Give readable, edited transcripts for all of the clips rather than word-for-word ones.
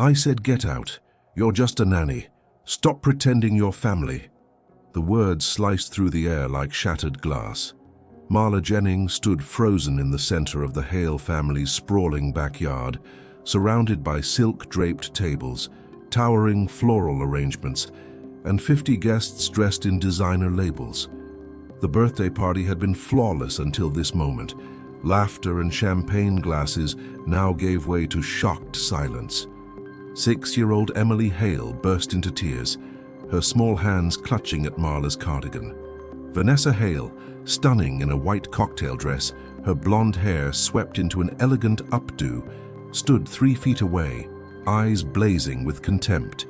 I said get out. You're just a nanny. Stop pretending you're family. The words sliced through the air like shattered glass. Marla Jennings stood frozen in the center of the Hale family's sprawling backyard, surrounded by silk-draped tables, towering floral arrangements, and 50 guests dressed in designer labels. The birthday party had been flawless until this moment. Laughter and champagne glasses now gave way to shocked silence. 6-year-old Emily Hale burst into tears, her small hands clutching at Marla's cardigan. Vanessa Hale, stunning in a white cocktail dress, her blonde hair swept into an elegant updo, stood 3 feet away, eyes blazing with contempt.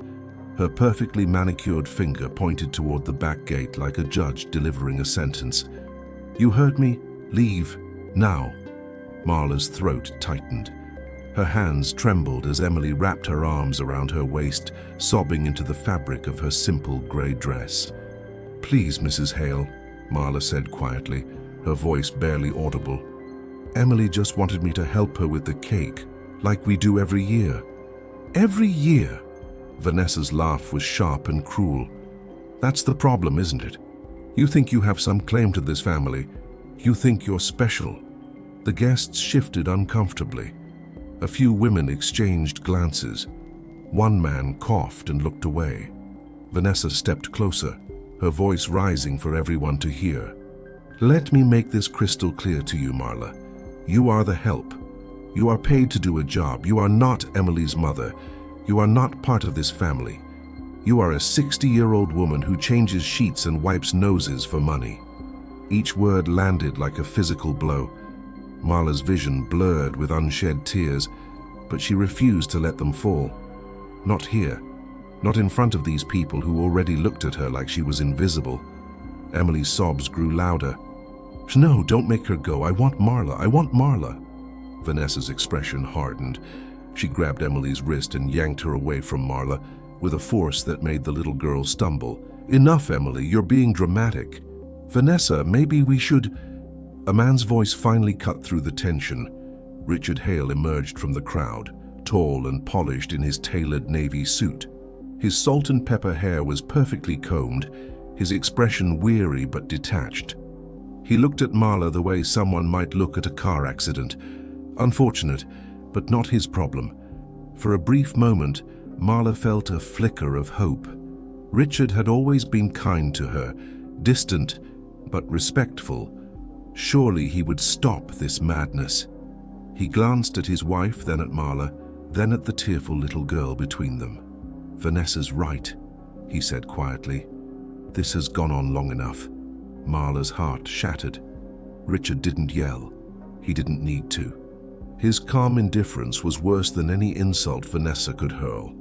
Her perfectly manicured finger pointed toward the back gate like a judge delivering a sentence. "You heard me? Leave. Now." Marla's throat tightened. Her hands trembled as Emily wrapped her arms around her waist, sobbing into the fabric of her simple grey dress. "Please, Mrs. Hale," Marla said quietly, her voice barely audible. "Emily just wanted me to help her with the cake, like we do every year." "Every year?" Vanessa's laugh was sharp and cruel. "That's the problem, isn't it? You think you have some claim to this family. You think you're special." The guests shifted uncomfortably. A few women exchanged glances. One man coughed and looked away. Vanessa stepped closer, her voice rising for everyone to hear. "Let me make this crystal clear to you, Marla. You are the help. You are paid to do a job. You are not Emily's mother. You are not part of this family. You are a 60-year-old woman who changes sheets and wipes noses for money." Each word landed like a physical blow. Marla's vision blurred with unshed tears, but she refused to let them fall. Not here. Not in front of these people who already looked at her like she was invisible. Emily's sobs grew louder. "No, don't make her go. I want Marla. I want Marla." Vanessa's expression hardened. She grabbed Emily's wrist and yanked her away from Marla with a force that made the little girl stumble. "Enough, Emily. You're being dramatic." "Vanessa, maybe we should—" A man's voice finally cut through the tension. Richard Hale emerged from the crowd, tall and polished in his tailored navy suit. His salt and pepper hair was perfectly combed, his expression weary but detached. He looked at Marla the way someone might look at a car accident. Unfortunate, but not his problem. For a brief moment, Marla felt a flicker of hope. Richard had always been kind to her, distant but respectful. Surely he would stop this madness. He glanced at his wife, then at Marla, then at the tearful little girl between them. "Vanessa's right," he said quietly. "This has gone on long enough." Marla's heart shattered. Richard didn't yell. He didn't need to. His calm indifference was worse than any insult Vanessa could hurl.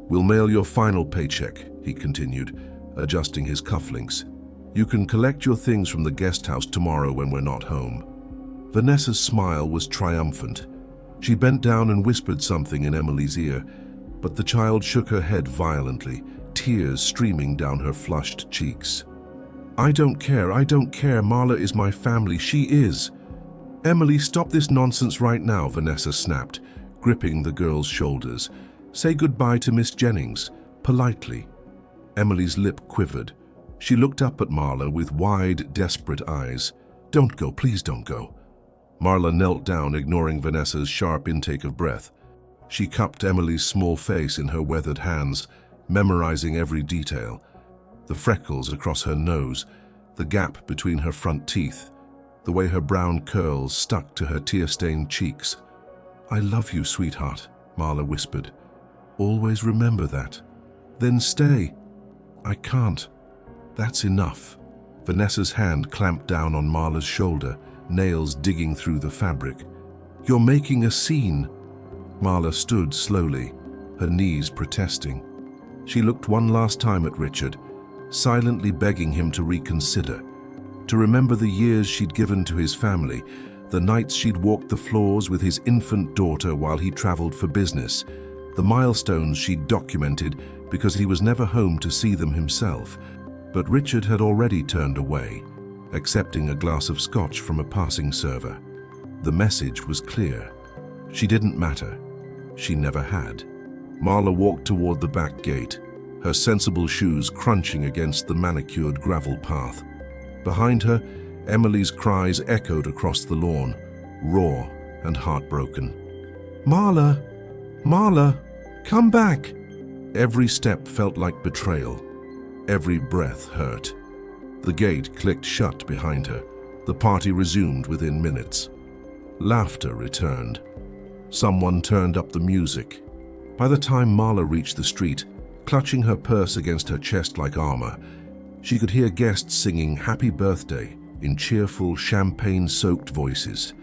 "We'll mail your final paycheck," he continued, adjusting his cufflinks. "You can collect your things from the guest house tomorrow when we're not home." Vanessa's smile was triumphant. She bent down and whispered something in Emily's ear, but the child shook her head violently, tears streaming down her flushed cheeks. I don't care. Marla is my family. She is." "Emily, stop this nonsense right now," Vanessa snapped, gripping the girl's shoulders. "Say goodbye to Miss Jennings, politely." Emily's lip quivered. She looked up at Marla with wide, desperate eyes. "Don't go, please don't go." Marla knelt down, ignoring Vanessa's sharp intake of breath. She cupped Emily's small face in her weathered hands, memorizing every detail. The freckles across her nose, the gap between her front teeth, the way her brown curls stuck to her tear-stained cheeks. "I love you, sweetheart," Marla whispered. "Always remember that. Then stay." "I can't. That's enough." Vanessa's hand clamped down on Marla's shoulder, nails digging through the fabric. "You're making a scene." Marla stood slowly, her knees protesting. She looked one last time at Richard, silently begging him to reconsider, to remember the years she'd given to his family, the nights she'd walked the floors with his infant daughter while he traveled for business, the milestones she'd documented because he was never home to see them himself. But Richard had already turned away, accepting a glass of scotch from a passing server. The message was clear. She didn't matter. She never had. Marla walked toward the back gate, her sensible shoes crunching against the manicured gravel path. Behind her, Emily's cries echoed across the lawn, raw and heartbroken. "Marla! Marla! Come back!" Every step felt like betrayal. Every breath hurt. The gate clicked shut behind her. The party resumed within minutes. Laughter returned. Someone turned up the music. By the time Marla reached the street, clutching her purse against her chest like armor, she could hear guests singing "Happy Birthday" in cheerful, champagne-soaked voices.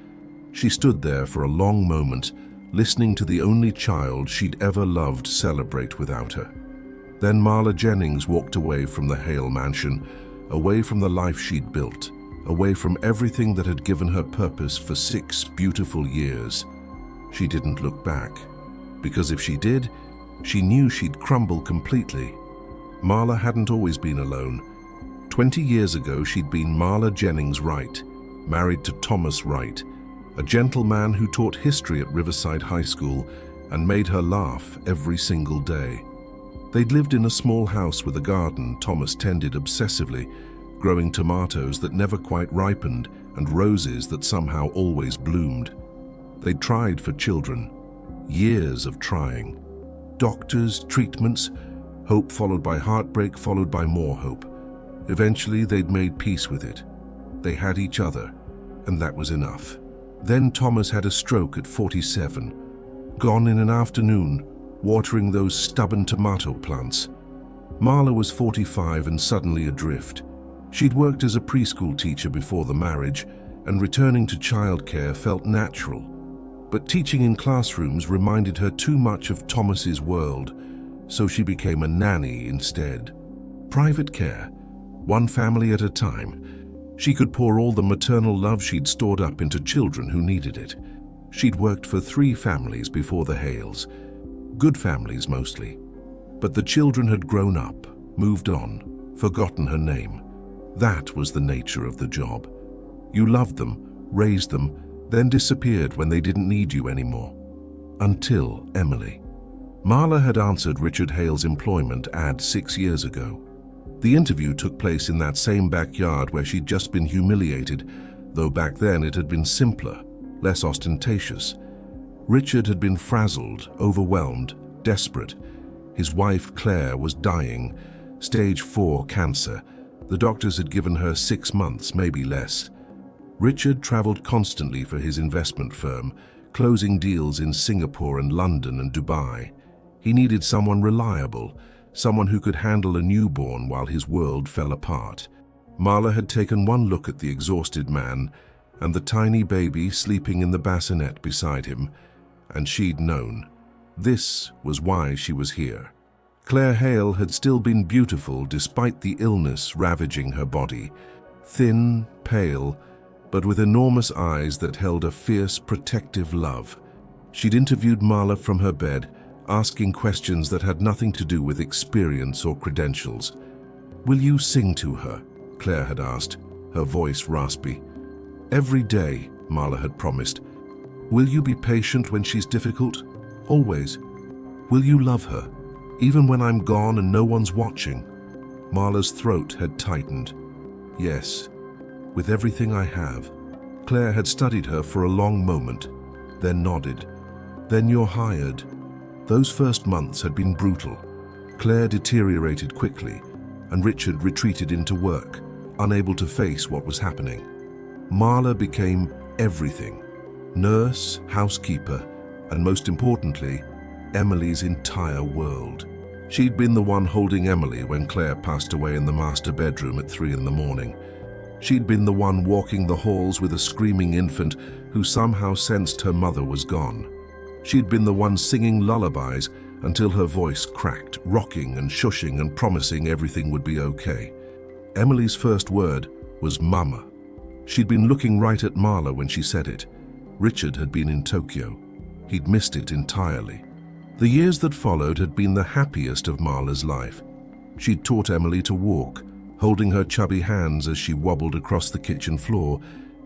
She stood there for a long moment, listening to the only child she'd ever loved celebrate without her. Then Marla Jennings walked away from the Hale mansion, away from the life she'd built, away from everything that had given her purpose for 6 beautiful years. She didn't look back, because if she did, she knew she'd crumble completely. Marla hadn't always been alone. 20 years ago, she'd been Marla Jennings Wright, married to Thomas Wright, a gentleman who taught history at Riverside High School and made her laugh every single day. They'd lived in a small house with a garden Thomas tended obsessively, growing tomatoes that never quite ripened and roses that somehow always bloomed. They'd tried for children, years of trying. Doctors, treatments, hope followed by heartbreak, followed by more hope. Eventually, they'd made peace with it. They had each other, and that was enough. Then Thomas had a stroke at 47, gone in an afternoon, watering those stubborn tomato plants. Marla was 45 and suddenly adrift. She'd worked as a preschool teacher before the marriage, and returning to childcare felt natural. But teaching in classrooms reminded her too much of Thomas's world, so she became a nanny instead. Private care, one family at a time. She could pour all the maternal love she'd stored up into children who needed it. She'd worked for 3 families before the Hales, good families mostly. But the children had grown up, moved on, forgotten her name. That was the nature of the job. You loved them, raised them, then disappeared when they didn't need you anymore. Until Emily. Marla had answered Richard Hale's employment ad 6 years ago. The interview took place in that same backyard where she'd just been humiliated, though back then it had been simpler, less ostentatious. Richard had been frazzled, overwhelmed, desperate. His wife, Claire, was dying, stage 4 cancer. The doctors had given her 6 months, maybe less. Richard traveled constantly for his investment firm, closing deals in Singapore and London and Dubai. He needed someone reliable, someone who could handle a newborn while his world fell apart. Marla had taken one look at the exhausted man and the tiny baby sleeping in the bassinet beside him, and she'd known. This was why she was here. Claire Hale had still been beautiful despite the illness ravaging her body. Thin, pale, but with enormous eyes that held a fierce, protective love. She'd interviewed Marla from her bed, asking questions that had nothing to do with experience or credentials. "Will you sing to her?" Claire had asked, her voice raspy. "Every day," Marla had promised. "Will you be patient when she's difficult? Always. Will you love her, even when I'm gone and no one's watching?" Marla's throat had tightened. "Yes, with everything I have." Claire had studied her for a long moment, then nodded. "Then you're hired." Those first months had been brutal. Claire deteriorated quickly, and Richard retreated into work, unable to face what was happening. Marla became everything: nurse, housekeeper, and most importantly, Emily's entire world. She'd been the one holding Emily when Claire passed away in the master bedroom at 3 in the morning. She'd been the one walking the halls with a screaming infant who somehow sensed her mother was gone. She'd been the one singing lullabies until her voice cracked, rocking and shushing and promising everything would be okay. Emily's first word was "Mama." She'd been looking right at Marla when she said it. Richard had been in Tokyo. He'd missed it entirely. The years that followed had been the happiest of Marla's life. She'd taught Emily to walk, holding her chubby hands as she wobbled across the kitchen floor.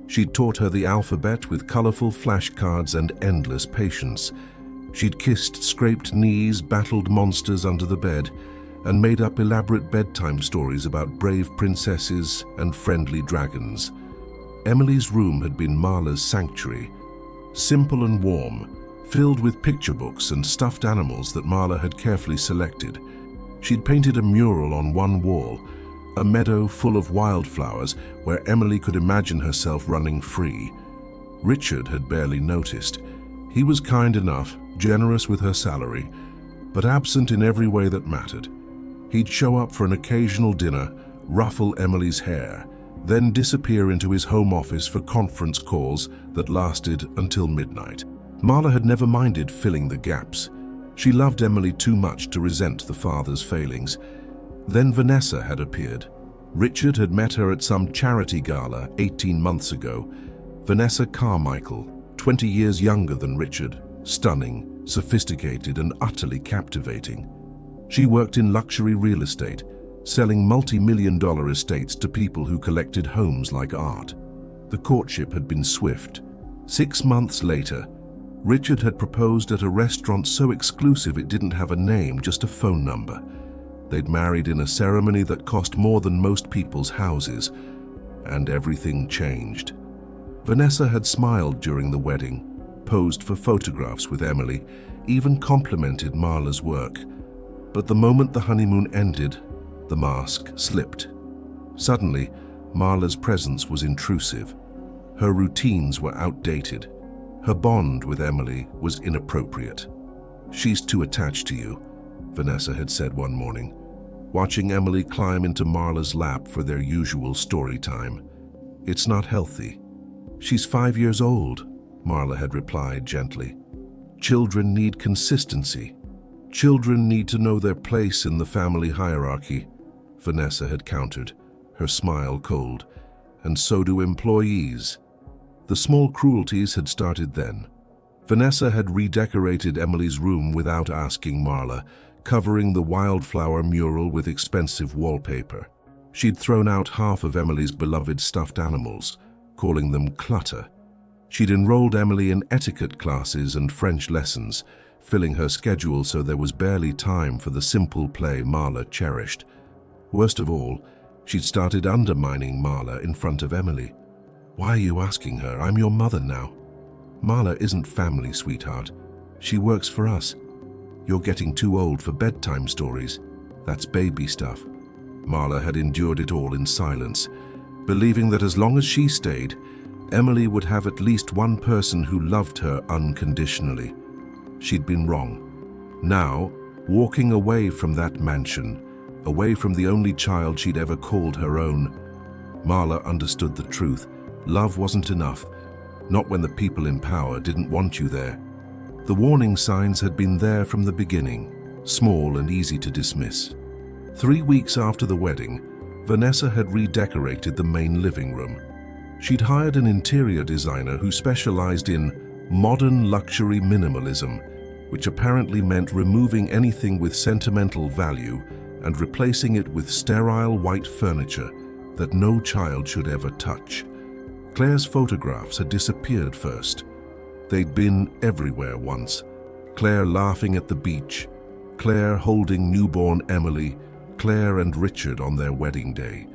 She'd taught her the alphabet with colorful flashcards and endless patience. She'd kissed scraped knees, battled monsters under the bed, and made up elaborate bedtime stories about brave princesses and friendly dragons. Emily's room had been Marla's sanctuary, simple and warm, filled with picture books and stuffed animals that Marla had carefully selected. She'd painted a mural on one wall, a meadow full of wildflowers where Emily could imagine herself running free. Richard had barely noticed. He was kind enough, generous with her salary, but absent in every way that mattered. He'd show up for an occasional dinner, ruffle Emily's hair, then disappear into his home office for conference calls that lasted until midnight. Marla had never minded filling the gaps. She loved Emily too much to resent the father's failings. Then Vanessa had appeared. Richard had met her at some charity gala 18 months ago. Vanessa Carmichael, 20 years younger than Richard, stunning, sophisticated, and utterly captivating. She worked in luxury real estate, selling multi-million-dollar estates to people who collected homes like art. The courtship had been swift. 6 months later, Richard had proposed at a restaurant so exclusive it didn't have a name, just a phone number. They'd married in a ceremony that cost more than most people's houses, and everything changed. Vanessa had smiled during the wedding, posed for photographs with Emily, even complimented Marla's work. But the moment the honeymoon ended, the mask slipped. Suddenly, Marla's presence was intrusive. Her routines were outdated. Her bond with Emily was inappropriate. "She's too attached to you," Vanessa had said one morning, watching Emily climb into Marla's lap for their usual story time. "It's not healthy." "She's 5 years old," Marla had replied gently. "Children need consistency. Children need to know their place in the family hierarchy," Vanessa had countered, her smile cold. "And so do employees." The small cruelties had started then. Vanessa had redecorated Emily's room without asking Marla, covering the wildflower mural with expensive wallpaper. She'd thrown out half of Emily's beloved stuffed animals, calling them clutter. She'd enrolled Emily in etiquette classes and French lessons, filling her schedule so there was barely time for the simple play Marla cherished. Worst of all, she'd started undermining Marla in front of Emily. "Why are you asking her? I'm your mother now." "Marla isn't family, sweetheart. She works for us. You're getting too old for bedtime stories. That's baby stuff." Marla had endured it all in silence, believing that as long as she stayed, Emily would have at least one person who loved her unconditionally. She'd been wrong. Now, walking away from that mansion, away from the only child she'd ever called her own, Marla understood the truth. Love wasn't enough, not when the people in power didn't want you there. The warning signs had been there from the beginning, small and easy to dismiss. 3 weeks after the wedding, Vanessa had redecorated the main living room. She'd hired an interior designer who specialized in modern luxury minimalism, which apparently meant removing anything with sentimental value and replacing it with sterile white furniture that no child should ever touch. Claire's photographs had disappeared first. They'd been everywhere once. Claire laughing at the beach, Claire holding newborn Emily, Claire and Richard on their wedding day.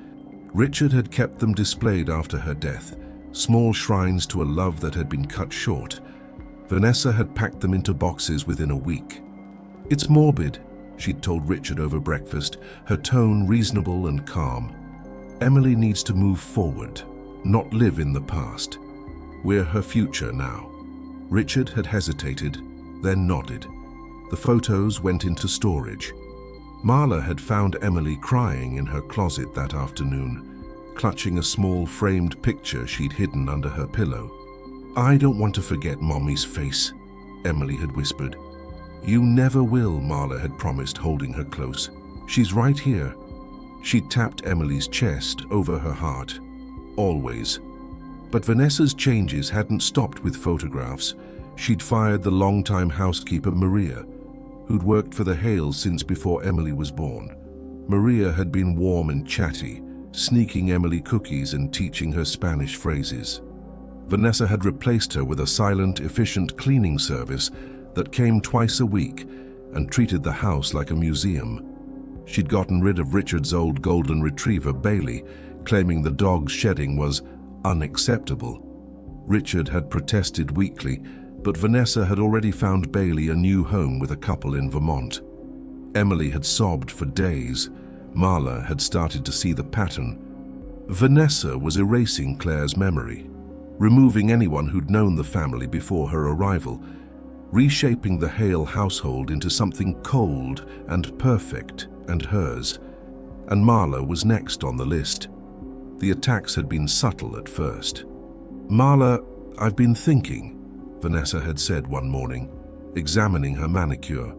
Richard had kept them displayed after her death, small shrines to a love that had been cut short. Vanessa had packed them into boxes within a week. "It's morbid," she'd told Richard over breakfast, her tone reasonable and calm. "Emily needs to move forward, not live in the past. We're her future now." Richard had hesitated, then nodded. The photos went into storage. Marla had found Emily crying in her closet that afternoon, clutching a small framed picture she'd hidden under her pillow. "I don't want to forget Mommy's face," Emily had whispered. "You never will," Marla had promised, holding her close. "She's right here." She tapped Emily's chest over her heart. "Always." But Vanessa's changes hadn't stopped with photographs. She'd fired the longtime housekeeper Maria, who'd worked for the Hales since before Emily was born. Maria had been warm and chatty, sneaking Emily cookies and teaching her Spanish phrases. Vanessa had replaced her with a silent, efficient cleaning service that came twice a week and treated the house like a museum. She'd gotten rid of Richard's old golden retriever, Bailey, claiming the dog's shedding was unacceptable. Richard had protested weakly, but Vanessa had already found Bailey a new home with a couple in Vermont. Emily had sobbed for days. Marla had started to see the pattern. Vanessa was erasing Claire's memory, removing anyone who'd known the family before her arrival, reshaping the Hale household into something cold and perfect and hers. And Marla was next on the list. The attacks had been subtle at first. "Marla, I've been thinking," Vanessa had said one morning, examining her manicure.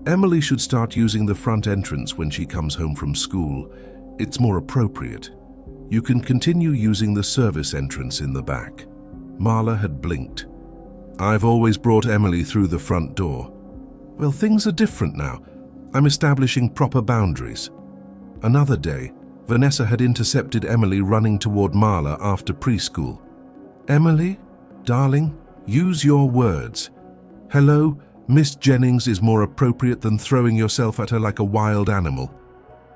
"Emily should start using the front entrance when she comes home from school. It's more appropriate. You can continue using the service entrance in the back." Marla had blinked. "I've always brought Emily through the front door." "Well, things are different now. I'm establishing proper boundaries." Another day, Vanessa had intercepted Emily running toward Marla after preschool. "Emily, darling, use your words. Hello, Miss Jennings is more appropriate than throwing yourself at her like a wild animal."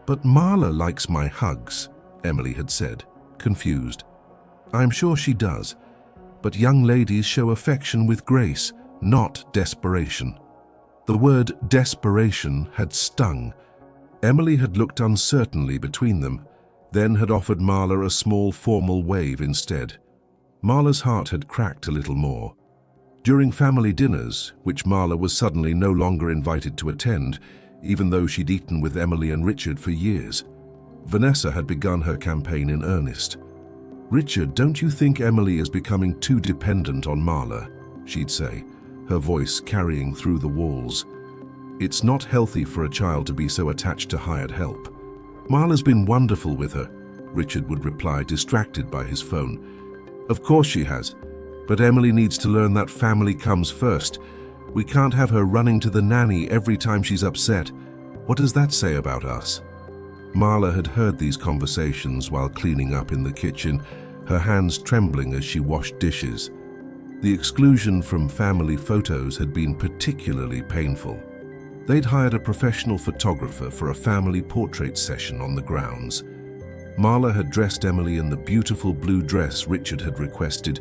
"But Marla likes my hugs," Emily had said, confused. "I'm sure she does, but young ladies show affection with grace, not desperation." The word desperation had stung. Emily had looked uncertainly between them, then had offered Marla a small formal wave instead. Marla's heart had cracked a little more. During family dinners, which Marla was suddenly no longer invited to attend, even though she'd eaten with Emily and Richard for years, Vanessa had begun her campaign in earnest. "Richard, don't you think Emily is becoming too dependent on Marla?" she'd say, her voice carrying through the walls. "It's not healthy for a child to be so attached to hired help." "Marla's been wonderful with her," Richard would reply, distracted by his phone. "Of course she has, but Emily needs to learn that family comes first. We can't have her running to the nanny every time she's upset. What does that say about us?" Marla had heard these conversations while cleaning up in the kitchen, her hands trembling as she washed dishes. The exclusion from family photos had been particularly painful. They'd hired a professional photographer for a family portrait session on the grounds. Marla had dressed Emily in the beautiful blue dress Richard had requested,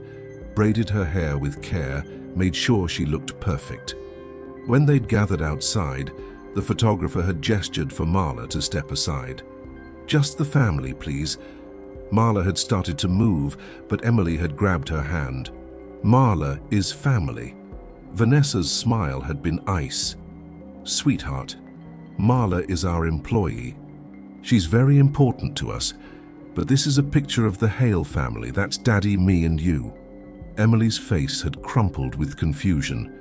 braided her hair with care, made sure she looked perfect. When they'd gathered outside, the photographer had gestured for Marla to step aside. "Just the family, please." Marla had started to move, but Emily had grabbed her hand. "Marla is family." Vanessa's smile had been ice. "Sweetheart, Marla is our employee. She's very important to us, but this is a picture of the Hale family. That's Daddy, me, and you." Emily's face had crumpled with confusion,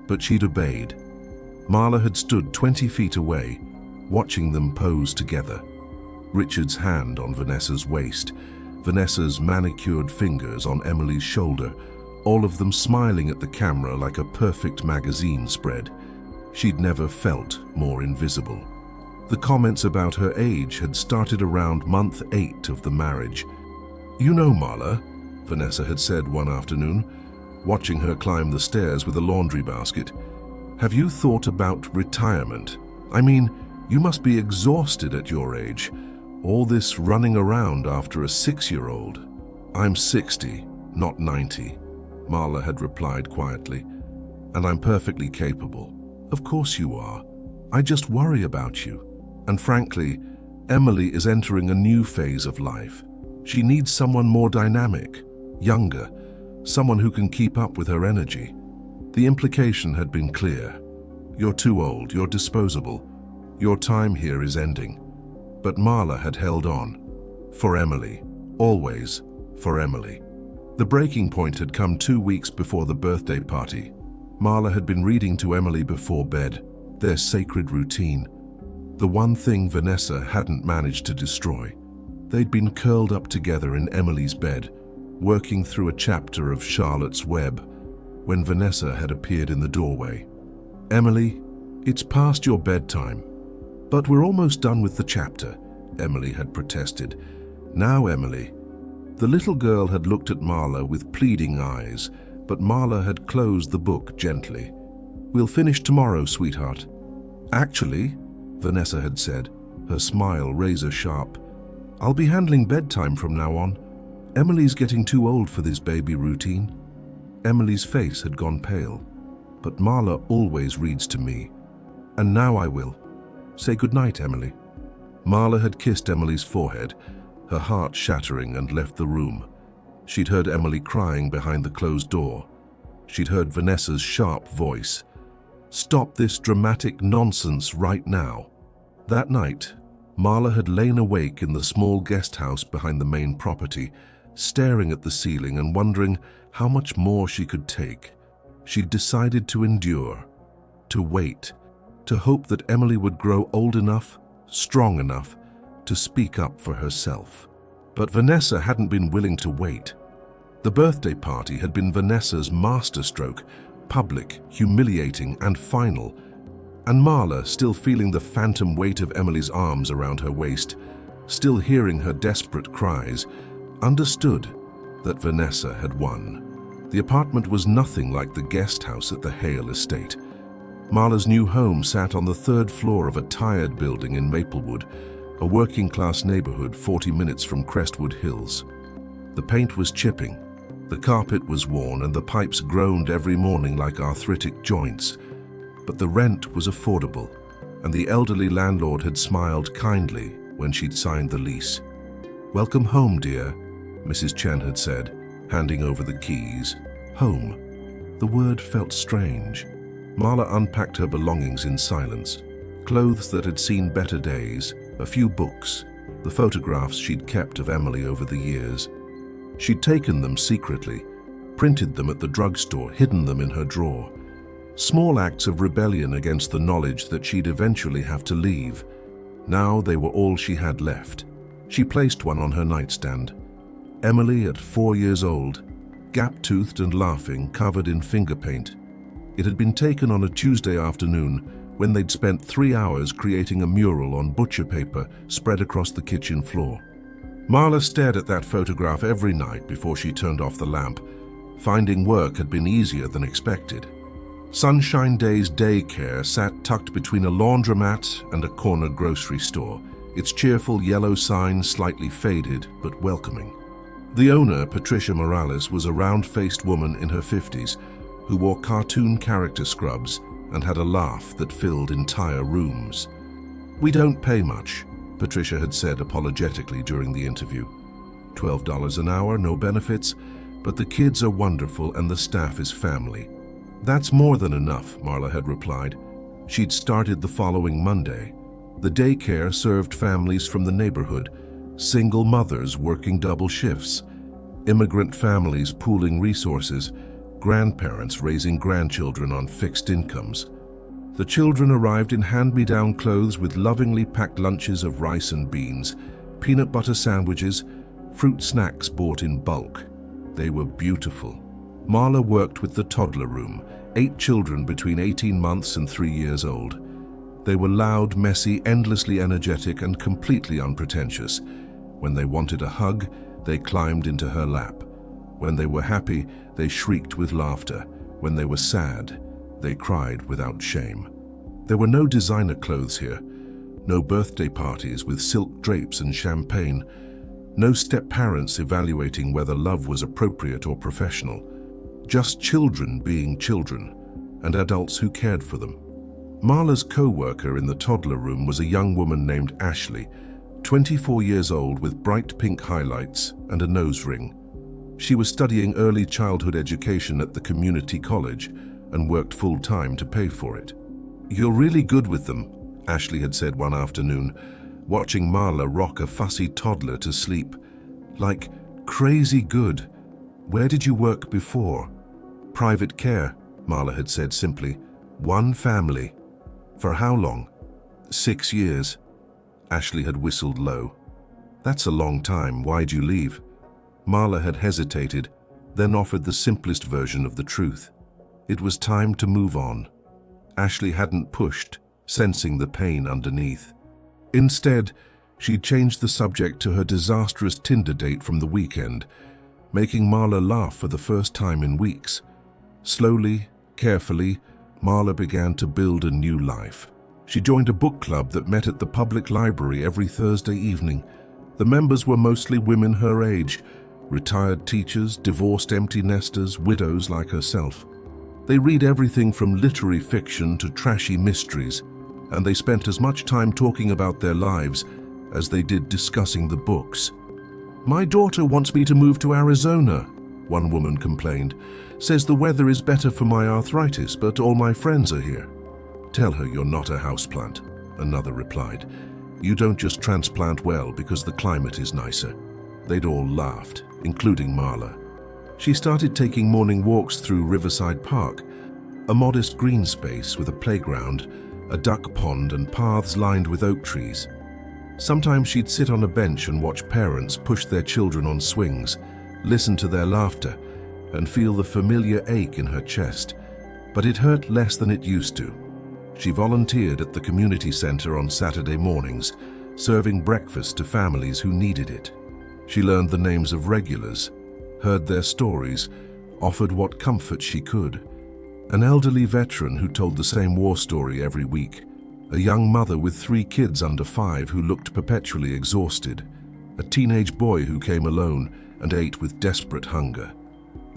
but she'd obeyed. Marla had stood 20 feet away, watching them pose together. Richard's hand on Vanessa's waist, Vanessa's manicured fingers on Emily's shoulder, all of them smiling at the camera like a perfect magazine spread. She'd never felt more invisible. The comments about her age had started around month 8 of the marriage. "You know, Marla," Vanessa had said one afternoon, watching her climb the stairs with a laundry basket, "have you thought about retirement? I mean, you must be exhausted at your age. All this running around after a 6-year-old. "I'm 60, not 90, Marla had replied quietly, "and I'm perfectly capable." "Of course you are. I just worry about you. And frankly, Emily is entering a new phase of life. She needs someone more dynamic, younger, someone who can keep up with her energy." The implication had been clear. "You're too old, you're disposable. Your time here is ending." But Marla had held on. For Emily. Always for Emily. The breaking point had come 2 weeks before the birthday party. Marla had been reading to Emily before bed, their sacred routine. The one thing Vanessa hadn't managed to destroy. They'd been curled up together in Emily's bed, working through a chapter of Charlotte's Web, when Vanessa had appeared in the doorway. "Emily, it's past your bedtime." "But we're almost done with the chapter," Emily had protested. "Now, Emily." The little girl had looked at Marla with pleading eyes, but Marla had closed the book gently. "We'll finish tomorrow, sweetheart." "Actually," Vanessa had said, her smile razor-sharp, "I'll be handling bedtime from now on. Emily's getting too old for this baby routine." Emily's face had gone pale. "But Marla always reads to me. And now I will. Say goodnight, Emily." Marla had kissed Emily's forehead, her heart shattering, and left the room. She'd heard Emily crying behind the closed door. She'd heard Vanessa's sharp voice. "Stop this dramatic nonsense right now." That night, Marla had lain awake in the small guest house behind the main property, staring at the ceiling and wondering how much more she could take. She'd decided to endure, to wait, to hope that Emily would grow old enough, strong enough, to speak up for herself. But Vanessa hadn't been willing to wait. The birthday party had been Vanessa's masterstroke, public, humiliating, and final. And Marla, still feeling the phantom weight of Emily's arms around her waist, still hearing her desperate cries, understood that Vanessa had won. The apartment was nothing like the guest house at the Hale estate. Marla's new home sat on the third floor of a tired building in Maplewood, a working-class neighborhood 40 minutes from Crestwood Hills. The paint was chipping, the carpet was worn, and the pipes groaned every morning like arthritic joints. But the rent was affordable, and the elderly landlord had smiled kindly when she'd signed the lease. "Welcome home, dear," Mrs. Chen had said, handing over the keys. Home. The word felt strange. Marla unpacked her belongings in silence. Clothes that had seen better days, a few books, the photographs she'd kept of Emily over the years. She'd taken them secretly, printed them at the drugstore, hidden them in her drawer. Small acts of rebellion against the knowledge that she'd eventually have to leave. Now they were all she had left. She placed one on her nightstand. Emily at 4 years old, gap-toothed and laughing, covered in finger paint. It had been taken on a Tuesday afternoon when they'd spent 3 hours creating a mural on butcher paper spread across the kitchen floor. Marla stared at that photograph every night before she turned off the lamp. Finding work had been easier than expected. Sunshine Days Daycare sat tucked between a laundromat and a corner grocery store, its cheerful yellow sign slightly faded but welcoming. The owner, Patricia Morales, was a round-faced woman in her 50s who wore cartoon character scrubs and had a laugh that filled entire rooms. "We don't pay much," Patricia had said apologetically during the interview. $12 an hour, no benefits, but the kids are wonderful and the staff is family. "That's more than enough," Marla had replied. She'd started the following Monday. The daycare served families from the neighborhood, single mothers working double shifts, immigrant families pooling resources, grandparents raising grandchildren on fixed incomes. The children arrived in hand-me-down clothes with lovingly packed lunches of rice and beans, peanut butter sandwiches, fruit snacks bought in bulk. They were beautiful. Marla worked with the toddler room, 8 children between 18 months and 3 years old. They were loud, messy, endlessly energetic, and completely unpretentious. When they wanted a hug, they climbed into her lap. When they were happy, they shrieked with laughter. When they were sad, they cried without shame. There were no designer clothes here, no birthday parties with silk drapes and champagne, no step-parents evaluating whether love was appropriate or professional. Just children being children, and adults who cared for them. Marla's co-worker in the toddler room was a young woman named Ashley, 24 years old with bright pink highlights and a nose ring. She was studying early childhood education at the community college and worked full-time to pay for it. "You're really good with them," Ashley had said one afternoon, watching Marla rock a fussy toddler to sleep. "Like, crazy good. Where did you work before?" "Private care," Marla had said simply. "One family." "For how long?" 6 years. Ashley had whistled low. "That's a long time. Why'd you leave?" Marla had hesitated, then offered the simplest version of the truth. It was time to move on. Ashley hadn't pushed, sensing the pain underneath. Instead, she'd changed the subject to her disastrous Tinder date from the weekend, making Marla laugh for the first time in weeks. Slowly, carefully, Marla began to build a new life. She joined a book club that met at the public library every Thursday evening. The members were mostly women her age, retired teachers, divorced empty nesters, widows like herself. They read everything from literary fiction to trashy mysteries, and they spent as much time talking about their lives as they did discussing the books. "My daughter wants me to move to Arizona," one woman complained. "Says the weather is better for my arthritis, but all my friends are here." "Tell her you're not a houseplant," another replied. "You don't just transplant well because the climate is nicer." They'd all laughed, including Marla. She started taking morning walks through Riverside Park, a modest green space with a playground, a duck pond and paths lined with oak trees. Sometimes she'd sit on a bench and watch parents push their children on swings, listen to their laughter, and feel the familiar ache in her chest. But it hurt less than it used to. She volunteered at the community center on Saturday mornings, serving breakfast to families who needed it. She learned the names of regulars, heard their stories, offered what comfort she could. An elderly veteran who told the same war story every week, a young mother with 3 kids under 5 who looked perpetually exhausted, a teenage boy who came alone and ate with desperate hunger.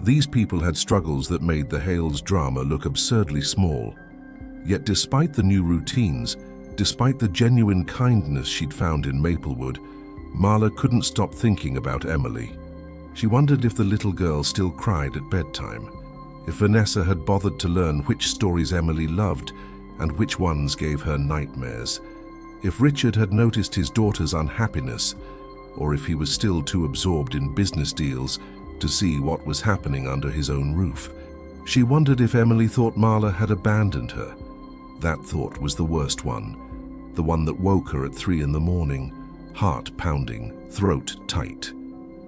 These people had struggles that made the Hales drama look absurdly small. Yet despite the new routines, despite the genuine kindness she'd found in Maplewood, Marla couldn't stop thinking about Emily. She wondered if the little girl still cried at bedtime, if Vanessa had bothered to learn which stories Emily loved and which ones gave her nightmares, if Richard had noticed his daughter's unhappiness, or if he was still too absorbed in business deals to see what was happening under his own roof. She wondered if Emily thought Marla had abandoned her. That thought was the worst one, the one that woke her at 3 in the morning, heart pounding, throat tight.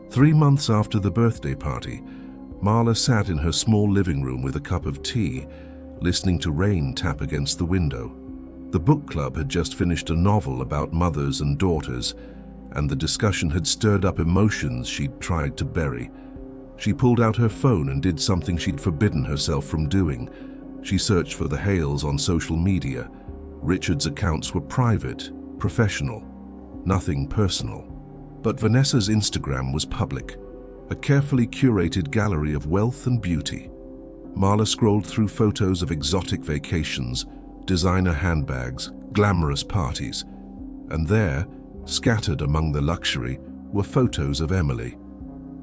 3 months after the birthday party, Marla sat in her small living room with a cup of tea, listening to rain tap against the window. The book club had just finished a novel about mothers and daughters, and the discussion had stirred up emotions she'd tried to bury. She pulled out her phone and did something she'd forbidden herself from doing. She searched for the Hales on social media. Richard's accounts were private, professional, nothing personal. But Vanessa's Instagram was public, a carefully curated gallery of wealth and beauty. Marla scrolled through photos of exotic vacations, designer handbags, glamorous parties, and there, scattered among the luxury, were photos of Emily.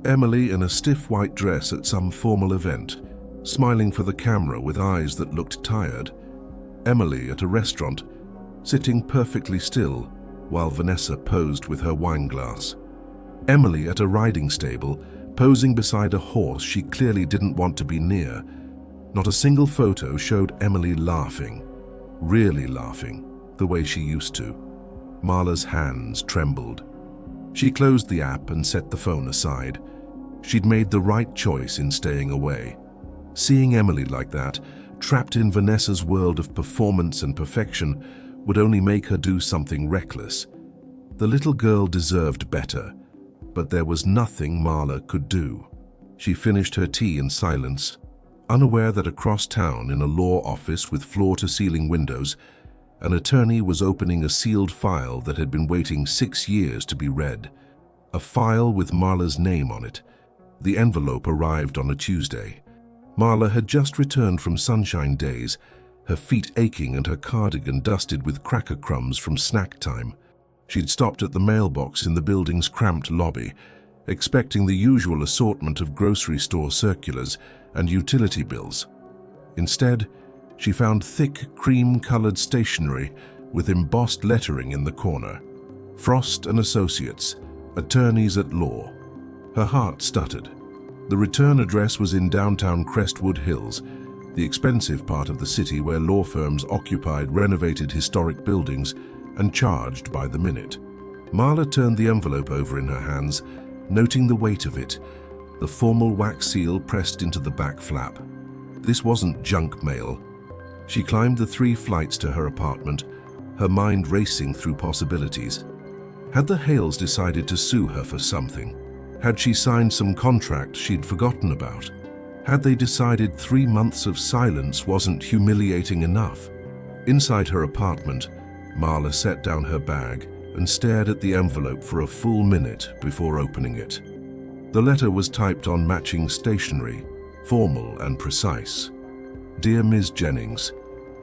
Emily in a stiff white dress at some formal event, smiling for the camera with eyes that looked tired. Emily at a restaurant, sitting perfectly still while Vanessa posed with her wine glass. Emily at a riding stable, posing beside a horse she clearly didn't want to be near. Not a single photo showed Emily laughing, really laughing, the way she used to. Marla's hands trembled. She closed the app and set the phone aside. She'd made the right choice in staying away. Seeing Emily like that, trapped in Vanessa's world of performance and perfection, would only make her do something reckless. The little girl deserved better, but there was nothing Marla could do. She finished her tea in silence, unaware that across town in a law office with floor-to-ceiling windows, an attorney was opening a sealed file that had been waiting 6 years to be read. A file with Marla's name on it. The envelope arrived on a Tuesday. Marla had just returned from sunshine days, her feet aching and her cardigan dusted with cracker crumbs from snack time. She'd stopped at the mailbox in the building's cramped lobby, expecting the usual assortment of grocery store circulars and utility bills. Instead, she found thick, cream-colored stationery with embossed lettering in the corner. Frost and Associates, attorneys at law. Her heart stuttered. The return address was in downtown Crestwood Hills, the expensive part of the city where law firms occupied renovated historic buildings and charged by the minute. Marla turned the envelope over in her hands, noting the weight of it, the formal wax seal pressed into the back flap. This wasn't junk mail. She climbed the 3 flights to her apartment, her mind racing through possibilities. Had the Hales decided to sue her for something? Had she signed some contract she'd forgotten about? Had they decided 3 months of silence wasn't humiliating enough? Inside her apartment, Marla set down her bag and stared at the envelope for a full minute before opening it. The letter was typed on matching stationery, formal and precise. Dear Ms. Jennings,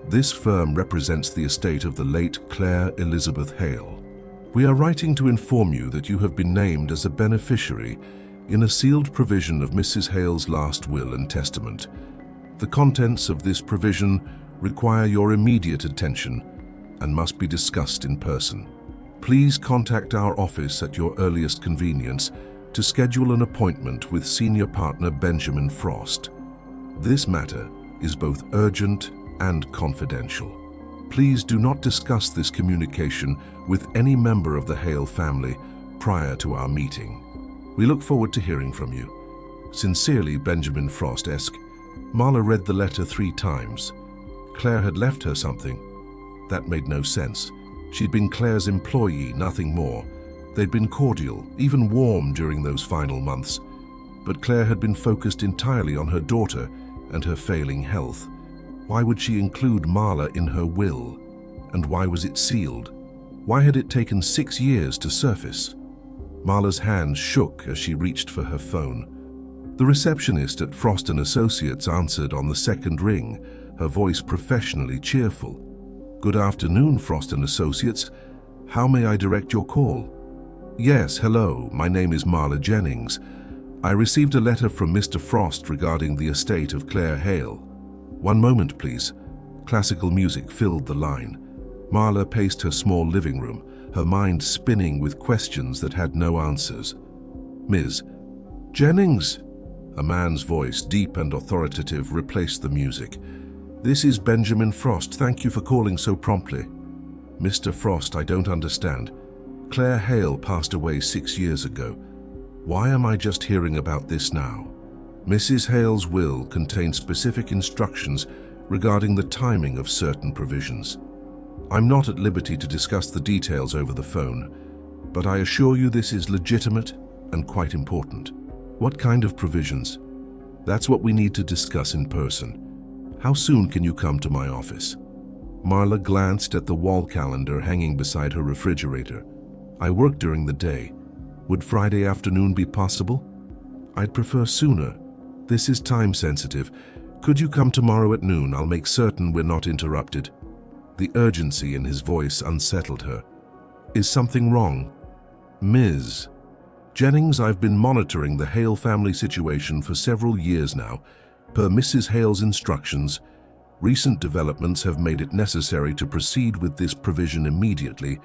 this firm represents the estate of the late Claire Elizabeth Hale. We are writing to inform you that you have been named as a beneficiary in a sealed provision of Mrs. Hale's last will and testament. The contents of this provision require your immediate attention and must be discussed in person. Please contact our office at your earliest convenience to schedule an appointment with senior partner Benjamin Frost. This matter is both urgent and confidential. Please do not discuss this communication with any member of the Hale family prior to our meeting. We look forward to hearing from you. Sincerely, Benjamin Frost-esque. Marla read the letter 3 times. Claire had left her something. That made no sense. She'd been Claire's employee, nothing more. They'd been cordial, even warm during those final months. But Claire had been focused entirely on her daughter and her failing health. Why would she include Marla in her will? And why was it sealed? Why had it taken 6 years to surface? Marla's hands shook as she reached for her phone. The receptionist at Frost & Associates answered on the second ring, her voice professionally cheerful. Good afternoon, Frost & Associates. How may I direct your call? Yes, hello, my name is Marla Jennings. I received a letter from Mr. Frost regarding the estate of Claire Hale. One moment, please. Classical music filled the line. Marla paced her small living room, her mind spinning with questions that had no answers. Ms. Jennings? A man's voice, deep and authoritative, replaced the music. This is Benjamin Frost. Thank you for calling so promptly. Mr. Frost, I don't understand. Claire Hale passed away 6 years ago. Why am I just hearing about this now? Mrs. Hale's will contained specific instructions regarding the timing of certain provisions. I'm not at liberty to discuss the details over the phone, but I assure you this is legitimate and quite important. What kind of provisions? That's what we need to discuss in person. How soon can you come to my office? Marla glanced at the wall calendar hanging beside her refrigerator. I work during the day. Would Friday afternoon be possible? I'd prefer sooner. This is time sensitive. Could you come tomorrow at noon? I'll make certain we're not interrupted. The urgency in his voice unsettled her. Is something wrong? Ms. Jennings, I've been monitoring the Hale family situation for several years now. Per Mrs. Hale's instructions, recent developments have made it necessary to proceed with this provision immediately.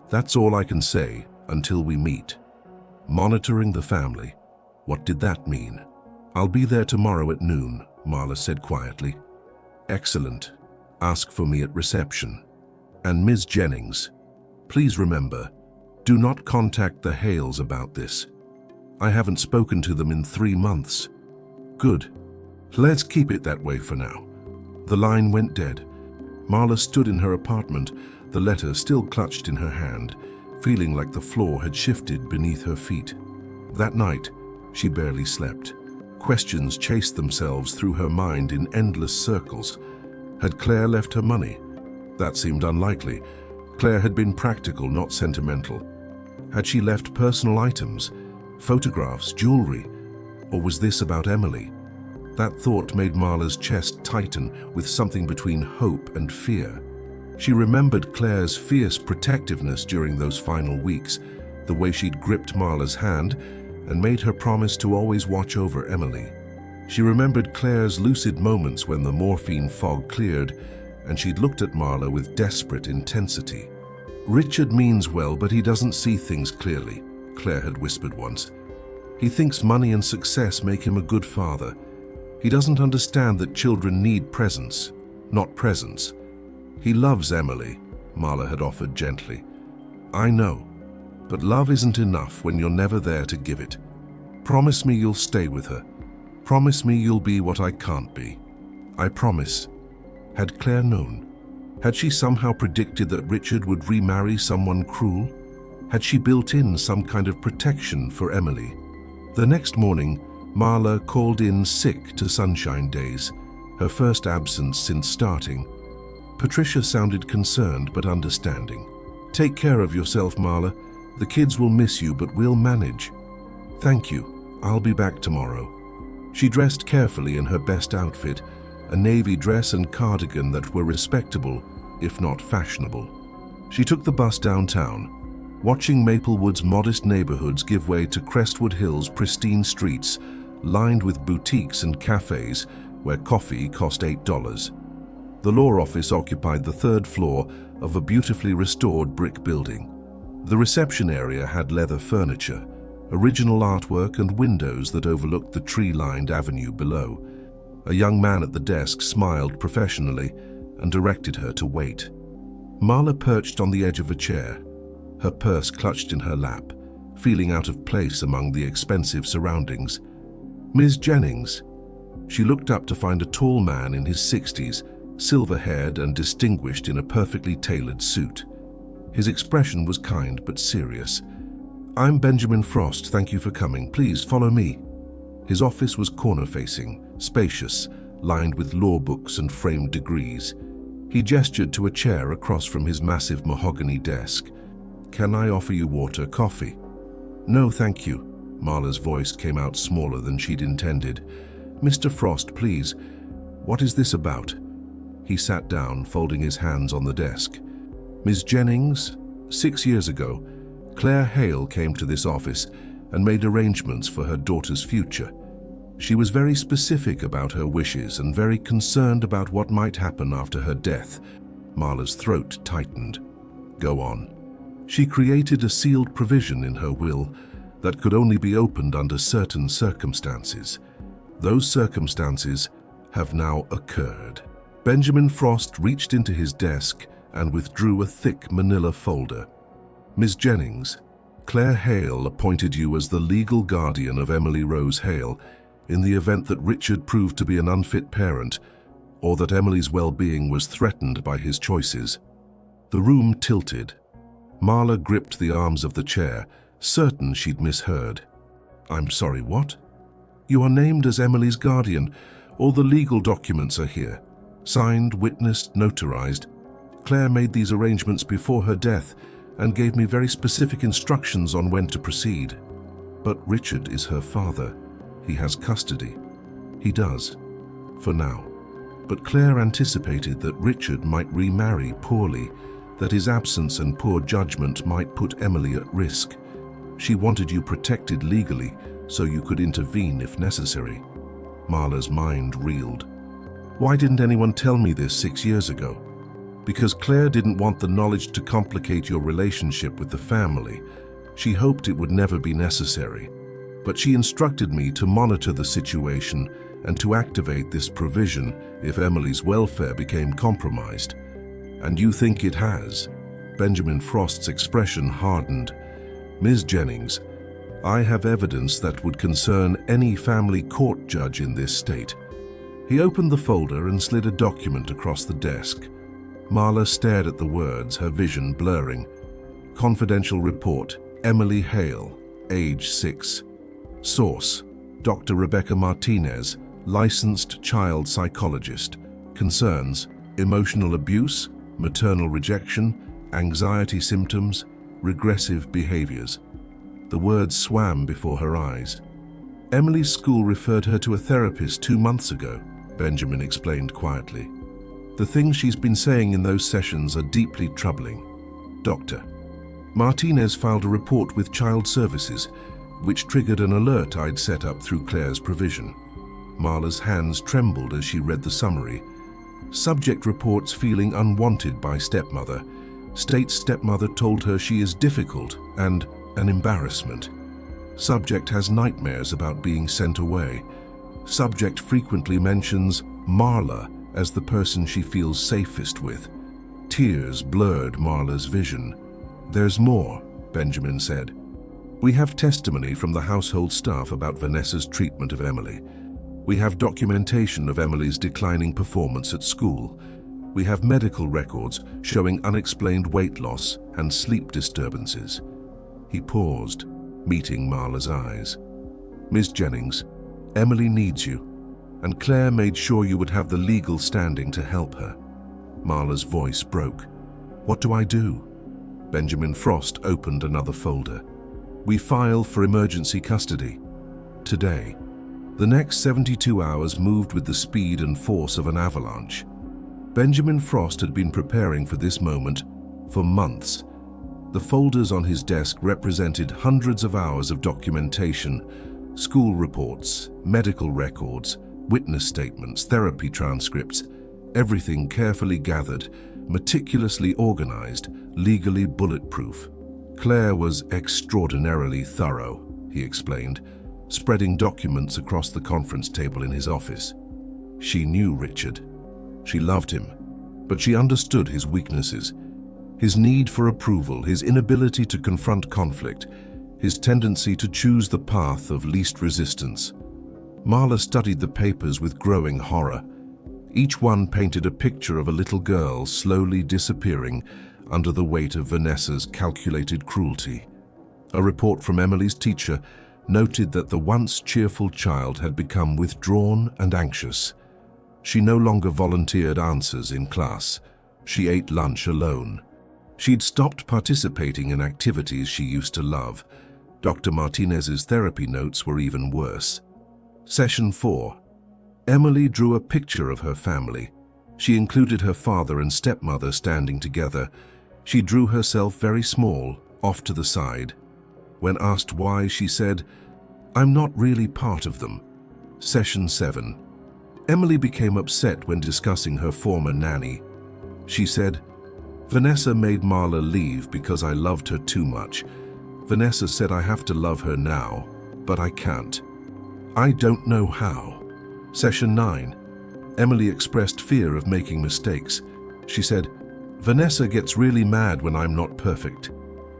That's all I can say until we meet. Monitoring the family. What did that mean? I'll be there tomorrow at noon, Marla said quietly. Excellent. Ask for me at reception. And Ms. Jennings, please remember, do not contact the Hales about this. I haven't spoken to them in 3 months. Good. Let's keep it that way for now. The line went dead. Marla stood in her apartment, the letter still clutched in her hand, feeling like the floor had shifted beneath her feet. That night, she barely slept. Questions chased themselves through her mind in endless circles. Had Claire left her money? That seemed unlikely. Claire had been practical, not sentimental. Had she left personal items, photographs, jewelry? Or was this about Emily? That thought made Marla's chest tighten with something between hope and fear. She remembered Claire's fierce protectiveness during those final weeks, the way she'd gripped Marla's hand and made her promise to always watch over Emily. She remembered Claire's lucid moments when the morphine fog cleared, and she'd looked at Marla with desperate intensity. Richard means well, but he doesn't see things clearly, Claire had whispered once. He thinks money and success make him a good father. He doesn't understand that children need presence, not presents. He loves Emily, Marla had offered gently. I know, but love isn't enough when you're never there to give it. Promise me you'll stay with her. Promise me you'll be what I can't be. I promise. Had Claire known? Had she somehow predicted that Richard would remarry someone cruel? Had she built in some kind of protection for Emily? The next morning, Marla called in sick to Sunshine Days, her first absence since starting. Patricia sounded concerned but understanding. "Take care of yourself, Marla. The kids will miss you, but we'll manage." "Thank you. I'll be back tomorrow." She dressed carefully in her best outfit, a navy dress and cardigan that were respectable, if not fashionable. She took the bus downtown, watching Maplewood's modest neighborhoods give way to Crestwood Hill's pristine streets, lined with boutiques and cafes where coffee cost $8. The law office occupied the third floor of a beautifully restored brick building. The reception area had leather furniture, original artwork and windows that overlooked the tree-lined avenue below. A young man at the desk smiled professionally and directed her to wait. Marla perched on the edge of a chair, her purse clutched in her lap, feeling out of place among the expensive surroundings. "Ms. Jennings." She looked up to find a tall man in his 60s, silver-haired and distinguished in a perfectly tailored suit. His expression was kind but serious. "I'm Benjamin Frost, thank you for coming. Please follow me." His office was corner-facing, spacious, lined with law books and framed degrees. He gestured to a chair across from his massive mahogany desk. "Can I offer you water, coffee?" "No, thank you." Marla's voice came out smaller than she'd intended. "Mr. Frost, please, what is this about?" He sat down, folding his hands on the desk. "Ms. Jennings, 6 years ago, Claire Hale came to this office and made arrangements for her daughter's future. She was very specific about her wishes and very concerned about what might happen after her death." Marla's throat tightened. "Go on." "She created a sealed provision in her will that could only be opened under certain circumstances. Those circumstances have now occurred." Benjamin Frost reached into his desk and withdrew a thick manila folder. "Ms. Jennings, Claire Hale appointed you as the legal guardian of Emily Rose Hale in the event that Richard proved to be an unfit parent or that Emily's well-being was threatened by his choices." The room tilted. Marla gripped the arms of the chair, certain she'd misheard. "I'm sorry, what?" "You are named as Emily's guardian. All the legal documents are here. Signed, witnessed, notarized. Claire made these arrangements before her death and gave me very specific instructions on when to proceed." "But Richard is her father. He has custody." "He does, for now. But Claire anticipated that Richard might remarry poorly, that his absence and poor judgment might put Emily at risk. She wanted you protected legally so you could intervene if necessary." Marla's mind reeled. "Why didn't anyone tell me this 6 years ago?" "Because Claire didn't want the knowledge to complicate your relationship with the family. She hoped it would never be necessary. But she instructed me to monitor the situation and to activate this provision if Emily's welfare became compromised. And you think it has?" Benjamin Frost's expression hardened. "Ms. Jennings, I have evidence that would concern any family court judge in this state." He opened the folder and slid a document across the desk. Marla stared at the words, her vision blurring. "Confidential report, Emily Hale, age 6. Source, Dr. Rebecca Martinez, licensed child psychologist. Concerns, emotional abuse, maternal rejection, anxiety symptoms, regressive behaviors." The words swam before her eyes. "Emily's school referred her to a therapist 2 months ago," Benjamin explained quietly. "The things she's been saying in those sessions are deeply troubling. Doctor, Martinez filed a report with Child Services, which triggered an alert I'd set up through Claire's provision." Marla's hands trembled as she read the summary. "Subject reports feeling unwanted by stepmother. States stepmother told her she is difficult and an embarrassment. Subject has nightmares about being sent away. Subject frequently mentions Marla as the person she feels safest with." Tears blurred Marla's vision. "There's more," Benjamin said. "We have testimony from the household staff about Vanessa's treatment of Emily. We have documentation of Emily's declining performance at school. We have medical records showing unexplained weight loss and sleep disturbances." He paused, meeting Marla's eyes. "Ms. Jennings, Emily needs you, and Claire made sure you would have the legal standing to help her." Marla's voice broke. "What do I do?" Benjamin Frost opened another folder. "We file for emergency custody. Today." The next 72 hours moved with the speed and force of an avalanche. Benjamin Frost had been preparing for this moment for months. The folders on his desk represented hundreds of hours of documentation, school reports, medical records, witness statements, therapy transcripts, everything carefully gathered, meticulously organized, legally bulletproof. Claire was extraordinarily thorough, he explained, spreading documents across the conference table in his office. She knew Richard. She loved him, but she understood his weaknesses, his need for approval, his inability to confront conflict, his tendency to choose the path of least resistance. Marla studied the papers with growing horror. Each one painted a picture of a little girl slowly disappearing under the weight of Vanessa's calculated cruelty. A report from Emily's teacher noted that the once cheerful child had become withdrawn and anxious. She no longer volunteered answers in class. She ate lunch alone. She'd stopped participating in activities she used to love. Dr. Martinez's therapy notes were even worse. Session 4. Emily drew a picture of her family. She included her father and stepmother standing together. She drew herself very small, off to the side. When asked why, she said, "I'm not really part of them." Session 7. Emily became upset when discussing her former nanny. She said, "Vanessa made Marla leave because I loved her too much. Vanessa said I have to love her now, but I can't. I don't know how." Session 9. Emily expressed fear of making mistakes. She said, "Vanessa gets really mad when I'm not perfect.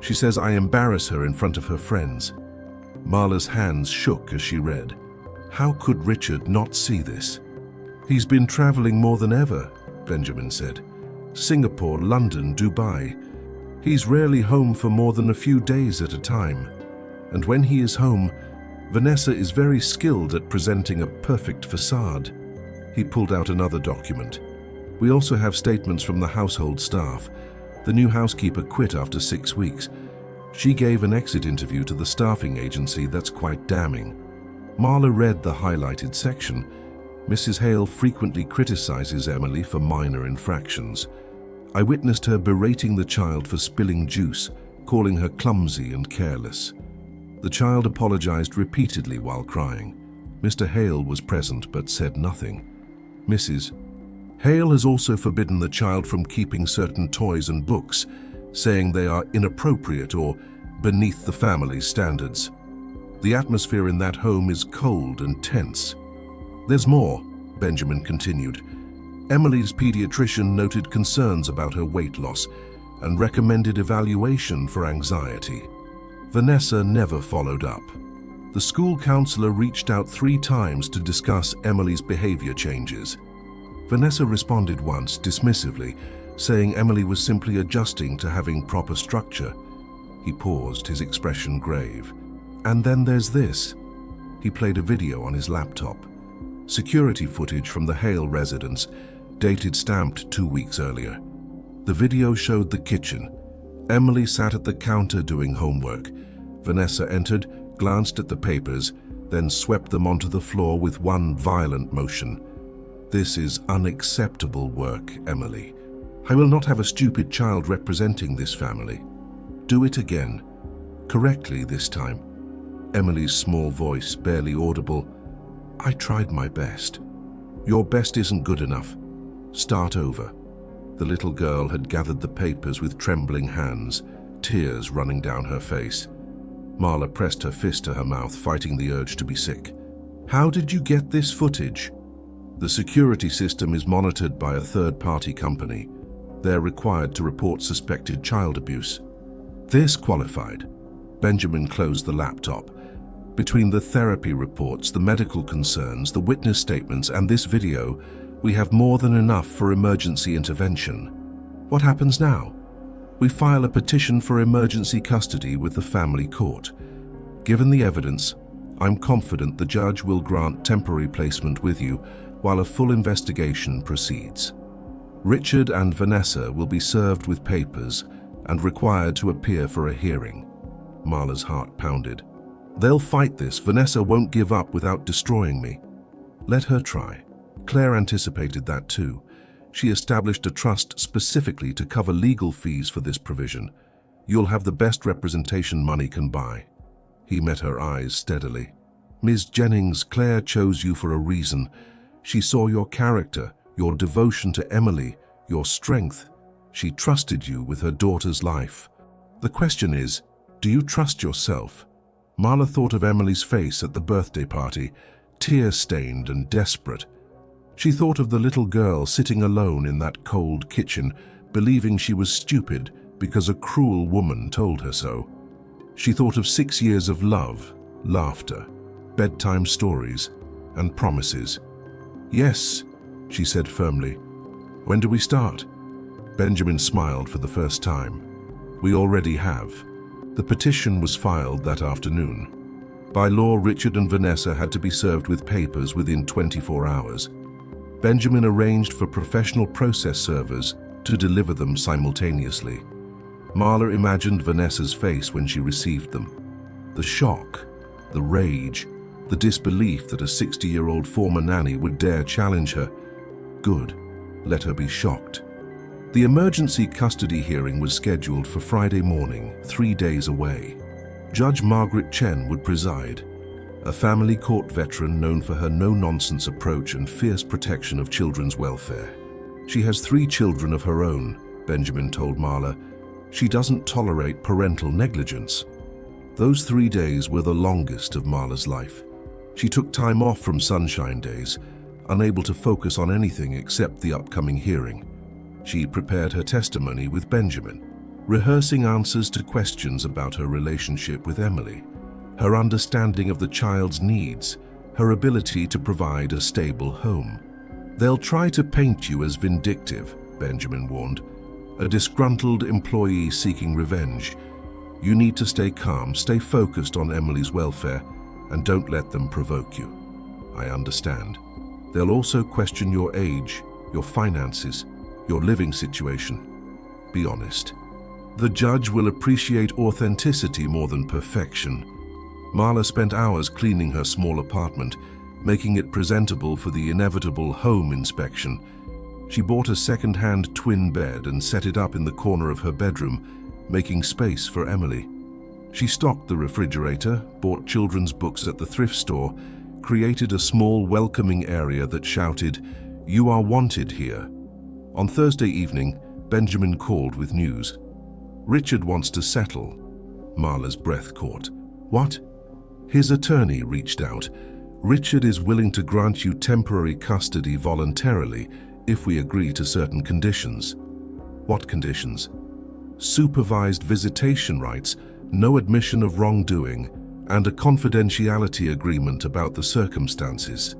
She says I embarrass her in front of her friends." Marla's hands shook as she read. How could Richard not see this? "He's been traveling more than ever," Benjamin said. "Singapore, London, Dubai. He's rarely home for more than a few days at a time. And when he is home, Vanessa is very skilled at presenting a perfect facade." He pulled out another document. "We also have statements from the household staff. The new housekeeper quit after 6 weeks. She gave an exit interview to the staffing agency that's quite damning." Marla read the highlighted section. Mrs. Hale frequently criticizes Emily for minor infractions. "I witnessed her berating the child for spilling juice, calling her clumsy and careless. The child apologized repeatedly while crying. Mr. Hale was present but said nothing. Mrs. Hale has also forbidden the child from keeping certain toys and books, saying they are inappropriate or beneath the family's standards. The atmosphere in that home is cold and tense." "There's more," Benjamin continued. "Emily's pediatrician noted concerns about her weight loss and recommended evaluation for anxiety. Vanessa never followed up. The school counselor reached out 3 times to discuss Emily's behavior changes. Vanessa responded once dismissively, saying Emily was simply adjusting to having proper structure." He paused, his expression grave. "And then there's this." He played a video on his laptop. Security footage from the Hale residence, dated stamped 2 weeks earlier. The video showed the kitchen. Emily sat at the counter doing homework. Vanessa entered, glanced at the papers, then swept them onto the floor with one violent motion. "This is unacceptable work, Emily. I will not have a stupid child representing this family. Do it again. Correctly this time." Emily's small voice, barely audible. "I tried my best." "Your best isn't good enough. Start over." The little girl had gathered the papers with trembling hands, tears running down her face. Marla pressed her fist to her mouth, fighting the urge to be sick. "How did you get this footage?" "The security system is monitored by a third-party company. They're required to report suspected child abuse." This qualified. Benjamin closed the laptop. Between the therapy reports, the medical concerns, the witness statements, and this video, we have more than enough for emergency intervention. What happens now? We file a petition for emergency custody with the family court. Given the evidence, I'm confident the judge will grant temporary placement with you while a full investigation proceeds. Richard and Vanessa will be served with papers and required to appear for a hearing. Marla's heart pounded. They'll fight this. Vanessa won't give up without destroying me. Let her try. Claire anticipated that too. She established a trust specifically to cover legal fees for this provision. You'll have the best representation money can buy. He met her eyes steadily. Ms. Jennings, Claire chose you for a reason. She saw your character, your devotion to Emily, your strength. She trusted you with her daughter's life. The question is, do you trust yourself? Marla thought of Emily's face at the birthday party, tear-stained and desperate. She thought of the little girl sitting alone in that cold kitchen, believing she was stupid because a cruel woman told her so. She thought of 6 years of love, laughter, bedtime stories, and promises. Yes, she said firmly. When do we start? Benjamin smiled for the first time. We already have. The petition was filed that afternoon. By law, Richard and Vanessa had to be served with papers within 24 hours. Benjamin arranged for professional process servers to deliver them simultaneously. Marla imagined Vanessa's face when she received them. The shock, the rage, the disbelief that a 60-year-old former nanny would dare challenge her. Good, let her be shocked. The emergency custody hearing was scheduled for Friday morning, 3 days away. Judge Margaret Chen would preside, a family court veteran known for her no-nonsense approach and fierce protection of children's welfare. She has 3 children of her own, Benjamin told Marla. She doesn't tolerate parental negligence. Those 3 days were the longest of Marla's life. She took time off from sunshine days, unable to focus on anything except the upcoming hearing. She prepared her testimony with Benjamin, rehearsing answers to questions about her relationship with Emily, her understanding of the child's needs, her ability to provide a stable home. They'll try to paint you as vindictive, Benjamin warned, a disgruntled employee seeking revenge. You need to stay calm, stay focused on Emily's welfare, and don't let them provoke you. I understand. They'll also question your age, your finances, your living situation. Be honest. The judge will appreciate authenticity more than perfection. Marla spent hours cleaning her small apartment, making it presentable for the inevitable home inspection. She bought a second-hand twin bed and set it up in the corner of her bedroom, making space for Emily. She stocked the refrigerator, bought children's books at the thrift store, created a small, welcoming area that shouted, "You are wanted here." On Thursday evening, Benjamin called with news. Richard wants to settle. Marla's breath caught. What? His attorney reached out. Richard is willing to grant you temporary custody voluntarily if we agree to certain conditions. What conditions? Supervised visitation rights, no admission of wrongdoing, and a confidentiality agreement about the circumstances.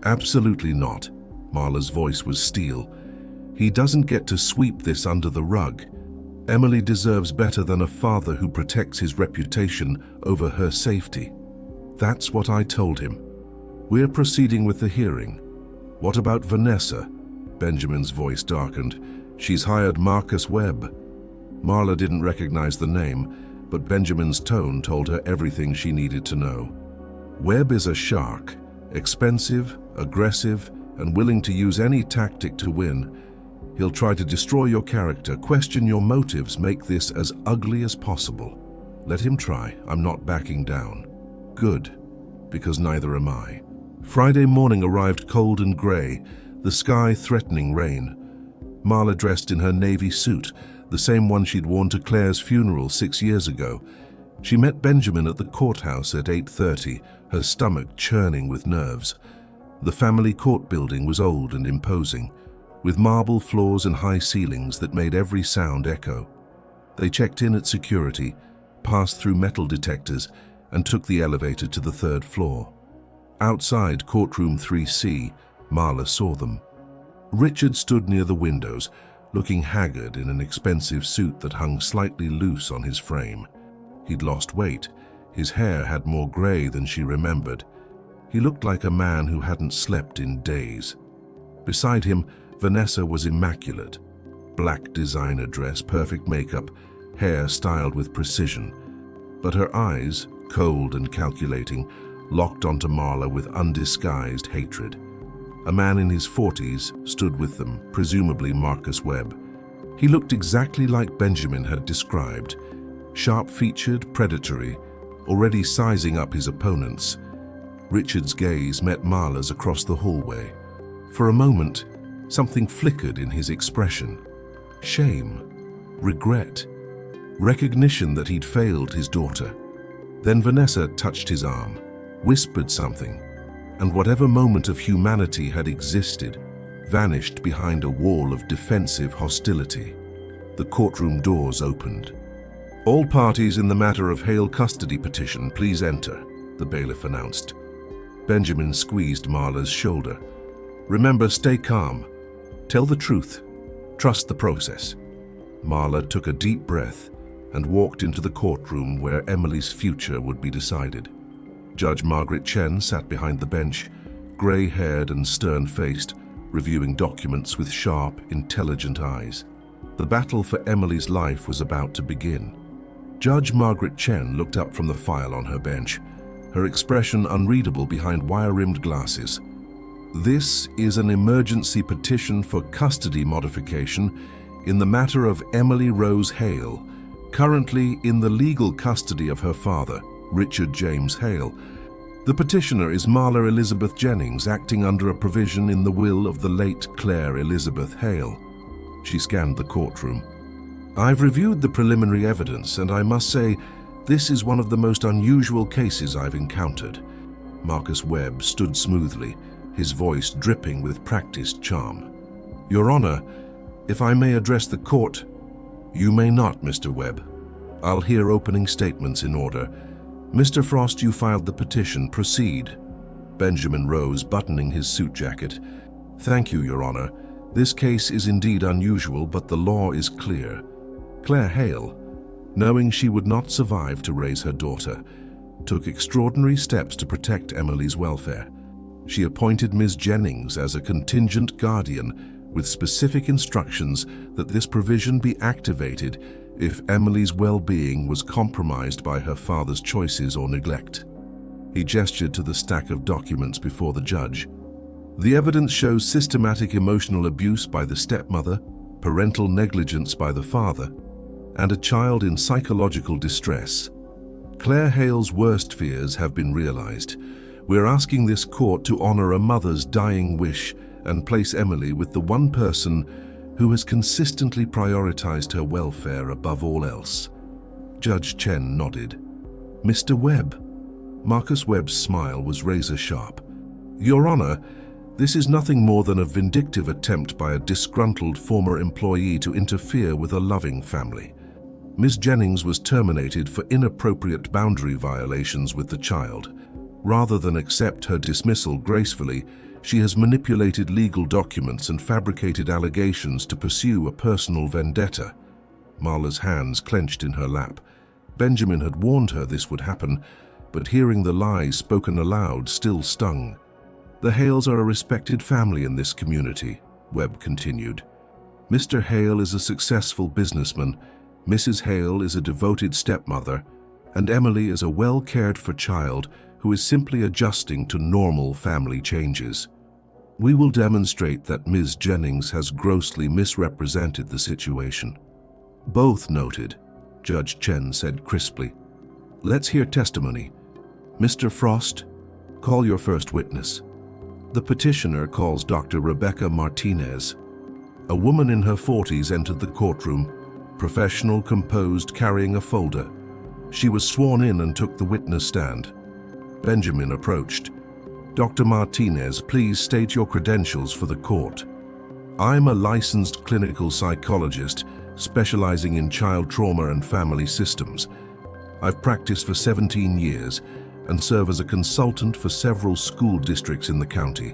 Absolutely not. Marla's voice was steel. He doesn't get to sweep this under the rug. Emily deserves better than a father who protects his reputation over her safety. That's what I told him. We're proceeding with the hearing. What about Vanessa? Benjamin's voice darkened. She's hired Marcus Webb. Marla didn't recognize the name, but Benjamin's tone told her everything she needed to know. Webb is a shark, expensive, aggressive, and willing to use any tactic to win. He'll try to destroy your character, question your motives, make this as ugly as possible. Let him try. I'm not backing down. Good, because neither am I. Friday morning arrived cold and gray, the sky threatening rain. Marla dressed in her navy suit, the same one she'd worn to Claire's funeral 6 years ago. She met Benjamin at the courthouse at 8:30, her stomach churning with nerves. The family court building was old and imposing, with marble floors and high ceilings that made every sound echo. They checked in at security, passed through metal detectors, and took the elevator to the 3rd floor. Outside courtroom 3C, Marla saw them. Richard stood near the windows, looking haggard in an expensive suit that hung slightly loose on his frame. He'd lost weight, His hair had more gray than she remembered. He looked like a man who hadn't slept in days. Beside him, Vanessa was immaculate. Black designer dress, perfect makeup, hair styled with precision. But her eyes, cold and calculating, locked onto Marla with undisguised hatred. A man in his 40s stood with them, presumably Marcus Webb. He looked exactly like Benjamin had described, sharp-featured, predatory, already sizing up his opponents. Richard's gaze met Marla's across the hallway. For a moment, something flickered in his expression. Shame, regret, recognition that he'd failed his daughter. Then Vanessa touched his arm, whispered something, and whatever moment of humanity had existed vanished behind a wall of defensive hostility. The courtroom doors opened. "All parties in the matter of Hale custody petition, please enter," the bailiff announced. Benjamin squeezed Marla's shoulder. "Remember, stay calm. Tell the truth. Trust the process." Marla took a deep breath and walked into the courtroom where Emily's future would be decided. Judge Margaret Chen sat behind the bench, gray-haired and stern-faced, reviewing documents with sharp, intelligent eyes. The battle for Emily's life was about to begin. Judge Margaret Chen looked up from the file on her bench, her expression unreadable behind wire-rimmed glasses. "This is an emergency petition for custody modification in the matter of Emily Rose Hale, currently in the legal custody of her father, Richard James Hale. The petitioner is Marla Elizabeth Jennings, acting under a provision in the will of the late Claire Elizabeth Hale." She scanned the courtroom. "I've reviewed the preliminary evidence, and I must say, this is one of the most unusual cases I've encountered." Marcus Webb stood smoothly, his voice dripping with practiced charm. "Your Honor, if I may address the court—" "You may not, Mr. Webb. I'll hear opening statements in order. Mr. Frost, you filed the petition. Proceed." Benjamin rose, buttoning his suit jacket. "Thank you, Your Honor. This case is indeed unusual, but the law is clear. Claire Hale, knowing she would not survive to raise her daughter, took extraordinary steps to protect Emily's welfare. She appointed Ms. Jennings as a contingent guardian with specific instructions that this provision be activated if Emily's well-being was compromised by her father's choices or neglect." He gestured to the stack of documents before the judge. "The evidence shows systematic emotional abuse by the stepmother, parental negligence by the father, and a child in psychological distress. Claire Hale's worst fears have been realized. We're asking this court to honor a mother's dying wish and place Emily with the one person who has consistently prioritized her welfare above all else." Judge Chen nodded. "Mr. Webb." Marcus Webb's smile was razor-sharp. "Your Honor, this is nothing more than a vindictive attempt by a disgruntled former employee to interfere with a loving family. Ms. Jennings was terminated for inappropriate boundary violations with the child. Rather than accept her dismissal gracefully, she has manipulated legal documents and fabricated allegations to pursue a personal vendetta." Marla's hands clenched in her lap. Benjamin had warned her this would happen, but hearing the lies spoken aloud still stung. "The Hales are a respected family in this community," Webb continued. "Mr. Hale is a successful businessman, Mrs. Hale is a devoted stepmother, and Emily is a well-cared-for child who is simply adjusting to normal family changes. We will demonstrate that Ms. Jennings has grossly misrepresented the situation." "Both noted," Judge Chen said crisply. "Let's hear testimony. Mr. Frost, call your first witness." The petitioner calls Dr. Rebecca Martinez. A woman in her 40s entered the courtroom, professional, composed, carrying a folder. She was sworn in and took the witness stand. Benjamin approached. "Dr. Martinez, please state your credentials for the court." "I'm a licensed clinical psychologist specializing in child trauma and family systems. I've practiced for 17 years and serve as a consultant for several school districts in the county.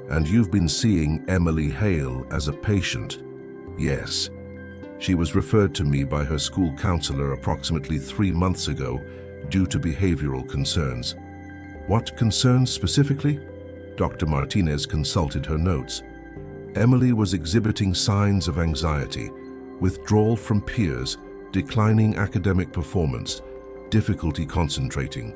And you've been seeing Emily Hale as a patient?" "Yes. She was referred to me by her school counselor approximately 3 months ago due to behavioral concerns. What concerns specifically? Dr. Martinez consulted her notes. Emily was exhibiting signs of anxiety, withdrawal from peers, declining academic performance, difficulty concentrating.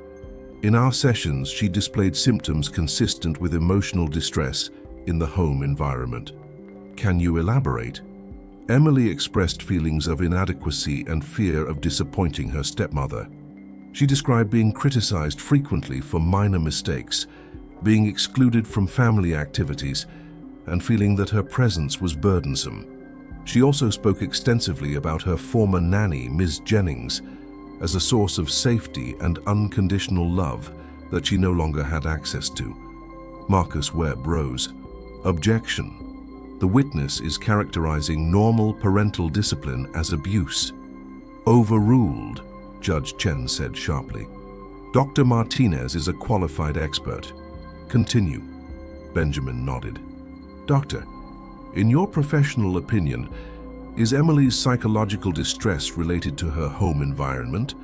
In our sessions, she displayed symptoms consistent with emotional distress in the home environment. Can you elaborate? Emily expressed feelings of inadequacy and fear of disappointing her stepmother. She described being criticized frequently for minor mistakes, being excluded from family activities, and feeling that her presence was burdensome. She also spoke extensively about her former nanny, Ms. Jennings, as a source of safety and unconditional love that she no longer had access to. Marcus Webb rose. Objection. The witness is characterizing normal parental discipline as abuse. Overruled, Judge Chen said sharply. Dr. Martinez is a qualified expert. Continue. Benjamin nodded. Doctor, in your professional opinion, is Emily's psychological distress related to her home environment?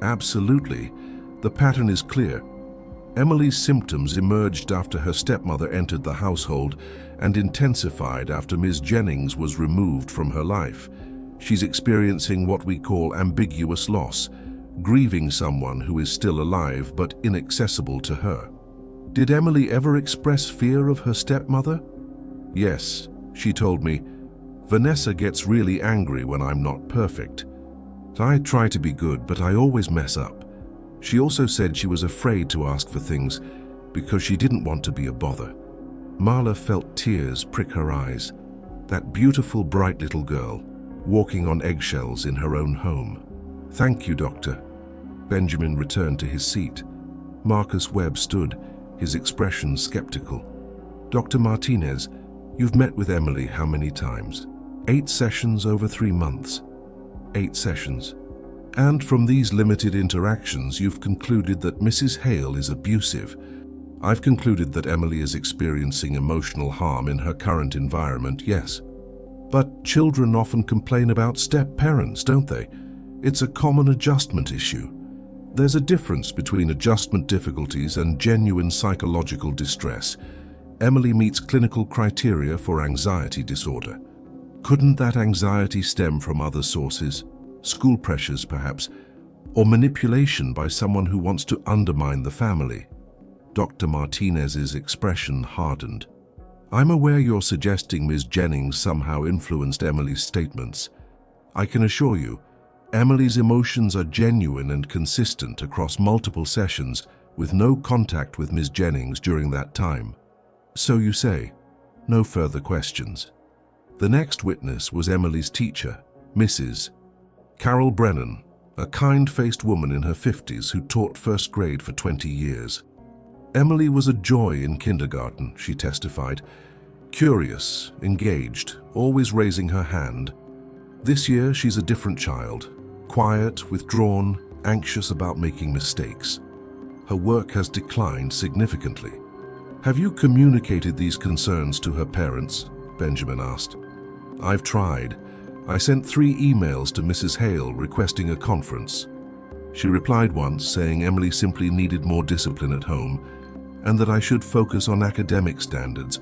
Absolutely. The pattern is clear. Emily's symptoms emerged after her stepmother entered the household and intensified after Ms. Jennings was removed from her life. She's experiencing what we call ambiguous loss, grieving someone who is still alive but inaccessible to her. Did Emily ever express fear of her stepmother? Yes, she told me. Vanessa gets really angry when I'm not perfect. I try to be good, but I always mess up. She also said she was afraid to ask for things because she didn't want to be a bother. Marla felt tears prick her eyes. That beautiful, bright little girl, walking on eggshells in her own home. Thank you, Doctor. Benjamin returned to his seat. Marcus Webb stood, his expression skeptical. Dr. Martinez, you've met with Emily how many times? 8 sessions over 3 months. 8 sessions. And from these limited interactions, you've concluded that Mrs. Hale is abusive. I've concluded that Emily is experiencing emotional harm in her current environment, yes. But children often complain about step-parents, don't they? It's a common adjustment issue. There's a difference between adjustment difficulties and genuine psychological distress. Emily meets clinical criteria for anxiety disorder. Couldn't that anxiety stem from other sources? School pressures, perhaps, or manipulation by someone who wants to undermine the family? Dr. Martinez's expression hardened. I'm aware you're suggesting Ms. Jennings somehow influenced Emily's statements. I can assure you, Emily's emotions are genuine and consistent across multiple sessions with no contact with Ms. Jennings during that time. So you say. No further questions. The next witness was Emily's teacher, Mrs. Carol Brennan, a kind-faced woman in her 50s who taught first grade for 20 years. Emily was a joy in kindergarten, she testified. Curious, engaged, always raising her hand. This year, she's a different child. Quiet, withdrawn, anxious about making mistakes. Her work has declined significantly. Have you communicated these concerns to her parents? Benjamin asked. I've tried. I sent 3 emails to Mrs. Hale requesting a conference. She replied once saying Emily simply needed more discipline at home and that I should focus on academic standards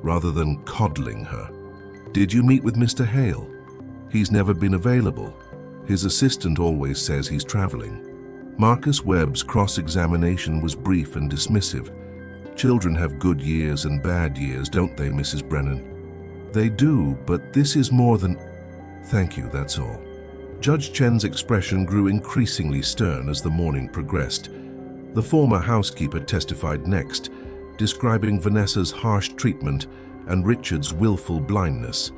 rather than coddling her. Did you meet with Mr. Hale? He's never been available. His assistant always says he's traveling. Marcus Webb's cross-examination was brief and dismissive. Children have good years and bad years, don't they, Mrs. Brennan? They do, but this is more than... Thank you, that's all. Judge Chen's expression grew increasingly stern as the morning progressed. The former housekeeper testified next, describing Vanessa's harsh treatment and Richard's willful blindness.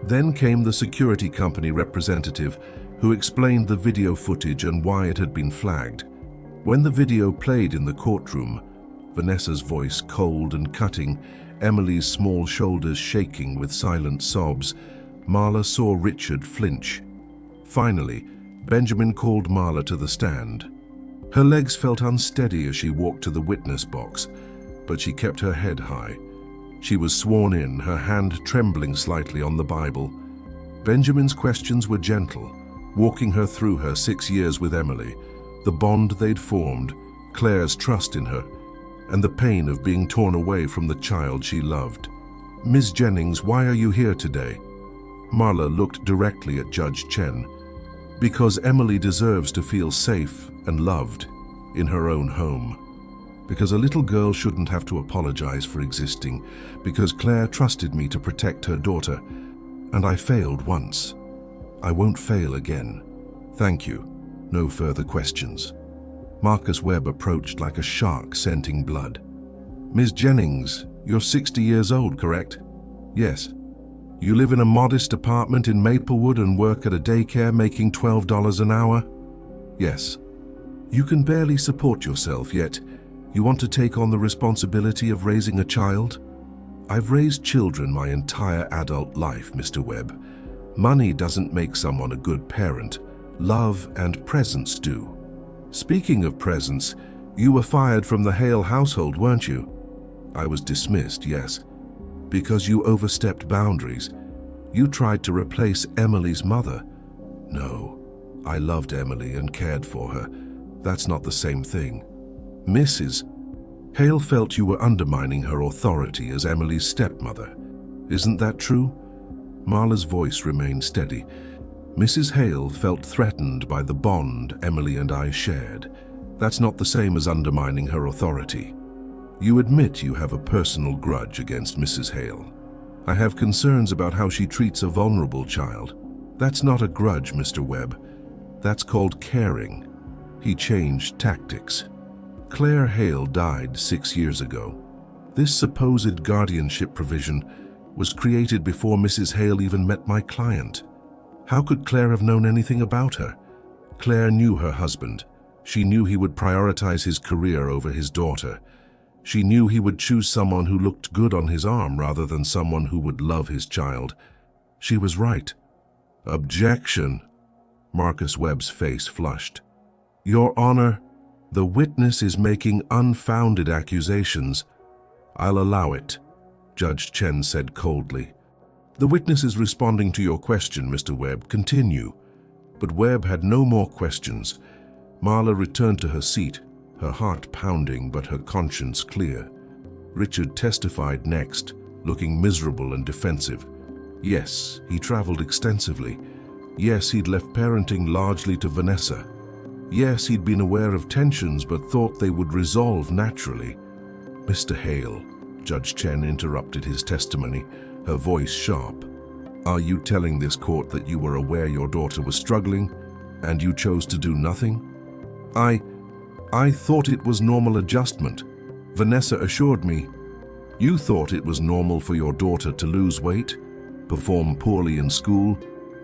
Then came the security company representative, who explained the video footage and why it had been flagged. When the video played in the courtroom, Vanessa's voice cold and cutting, Emily's small shoulders shaking with silent sobs, Marla saw Richard flinch. Finally, Benjamin called Marla to the stand. Her legs felt unsteady as she walked to the witness box, but she kept her head high. She was sworn in, her hand trembling slightly on the Bible. Benjamin's questions were gentle, walking her through her 6 years with Emily, the bond they'd formed, Claire's trust in her, and the pain of being torn away from the child she loved. "Ms. Jennings, why are you here today?" Marla looked directly at Judge Chen. "Because Emily deserves to feel safe and loved in her own home. Because a little girl shouldn't have to apologize for existing. Because Claire trusted me to protect her daughter, and I failed once. I won't fail again. Thank you. No further questions." Marcus Webb approached like a shark scenting blood. "Ms. Jennings, you're 60 years old, correct?" "Yes." "You live in a modest apartment in Maplewood and work at a daycare making $12 an hour?" "Yes." "You can barely support yourself, yet you want to take on the responsibility of raising a child?" "I've raised children my entire adult life, Mr. Webb. Money doesn't make someone a good parent. Love and presence do." "Speaking of presence, you were fired from the Hale household, weren't you?" "I was dismissed, yes. Because you overstepped boundaries. You tried to replace Emily's mother." "No, I loved Emily and cared for her. That's not the same thing." "Mrs. Hale felt you were undermining her authority as Emily's stepmother. Isn't that true?" Marla's voice remained steady. "Mrs. Hale felt threatened by the bond Emily and I shared. That's not the same as undermining her authority. You admit you have a personal grudge against Mrs. Hale. I have concerns about how she treats a vulnerable child. That's not a grudge, Mr. Webb. That's called caring." He changed tactics. "Claire Hale died 6 years ago. This supposed guardianship provision was created before Mrs. Hale even met my client. How could Claire have known anything about her? Claire knew her husband. She knew he would prioritize his career over his daughter. She knew he would choose someone who looked good on his arm rather than someone who would love his child. She was right." "Objection." Marcus Webb's face flushed. "Your Honor, the witness is making unfounded accusations." "I'll allow it," Judge Chen said coldly. "The witness is responding to your question, Mr. Webb. Continue." But Webb had no more questions. Marla returned to her seat, her heart pounding but her conscience clear. Richard testified next, looking miserable and defensive. Yes, he traveled extensively. Yes, he'd left parenting largely to Vanessa. Yes, he'd been aware of tensions but thought they would resolve naturally. "Mr. Hale," Judge Chen interrupted his testimony, her voice sharp. "Are you telling this court that you were aware your daughter was struggling and you chose to do nothing?" I thought it was normal adjustment. Vanessa assured me." "You thought it was normal for your daughter to lose weight, perform poorly in school,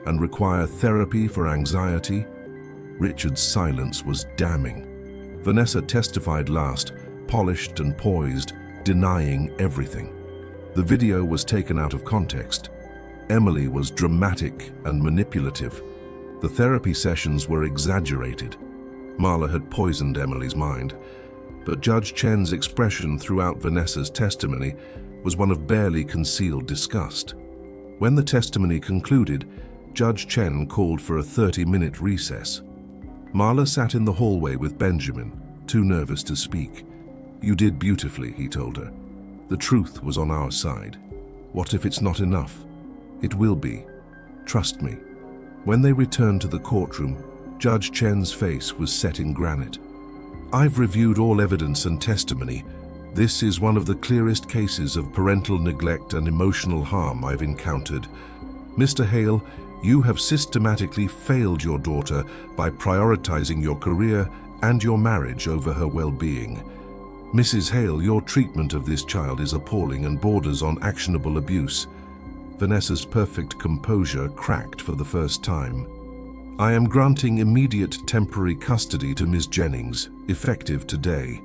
and require therapy for anxiety?" Richard's silence was damning. Vanessa testified last, polished and poised, denying everything. The video was taken out of context. Emily was dramatic and manipulative. The therapy sessions were exaggerated. Marla had poisoned Emily's mind. But Judge Chen's expression throughout Vanessa's testimony was one of barely concealed disgust. When the testimony concluded, Judge Chen called for a 30-minute recess. Marla sat in the hallway with Benjamin, too nervous to speak. "You did beautifully," he told her. "The truth was on our side. What if it's not enough? It will be. Trust me." When they returned to the courtroom, Judge Chen's face was set in granite. "I've reviewed all evidence and testimony. This is one of the clearest cases of parental neglect and emotional harm I've encountered. Mr. Hale, you have systematically failed your daughter by prioritizing your career and your marriage over her well-being. Mrs. Hale, your treatment of this child is appalling and borders on actionable abuse." Vanessa's perfect composure cracked for the first time. "I am granting immediate temporary custody to Ms. Jennings, effective today.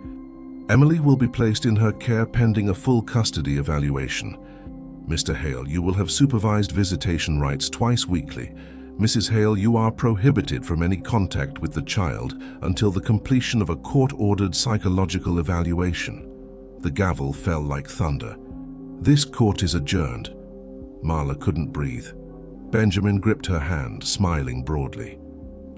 Emily will be placed in her care pending a full custody evaluation. Mr. Hale, you will have supervised visitation rights twice weekly. Mrs. Hale, you are prohibited from any contact with the child until the completion of a court-ordered psychological evaluation." The gavel fell like thunder. "This court is adjourned." Marla couldn't breathe. Benjamin gripped her hand, smiling broadly.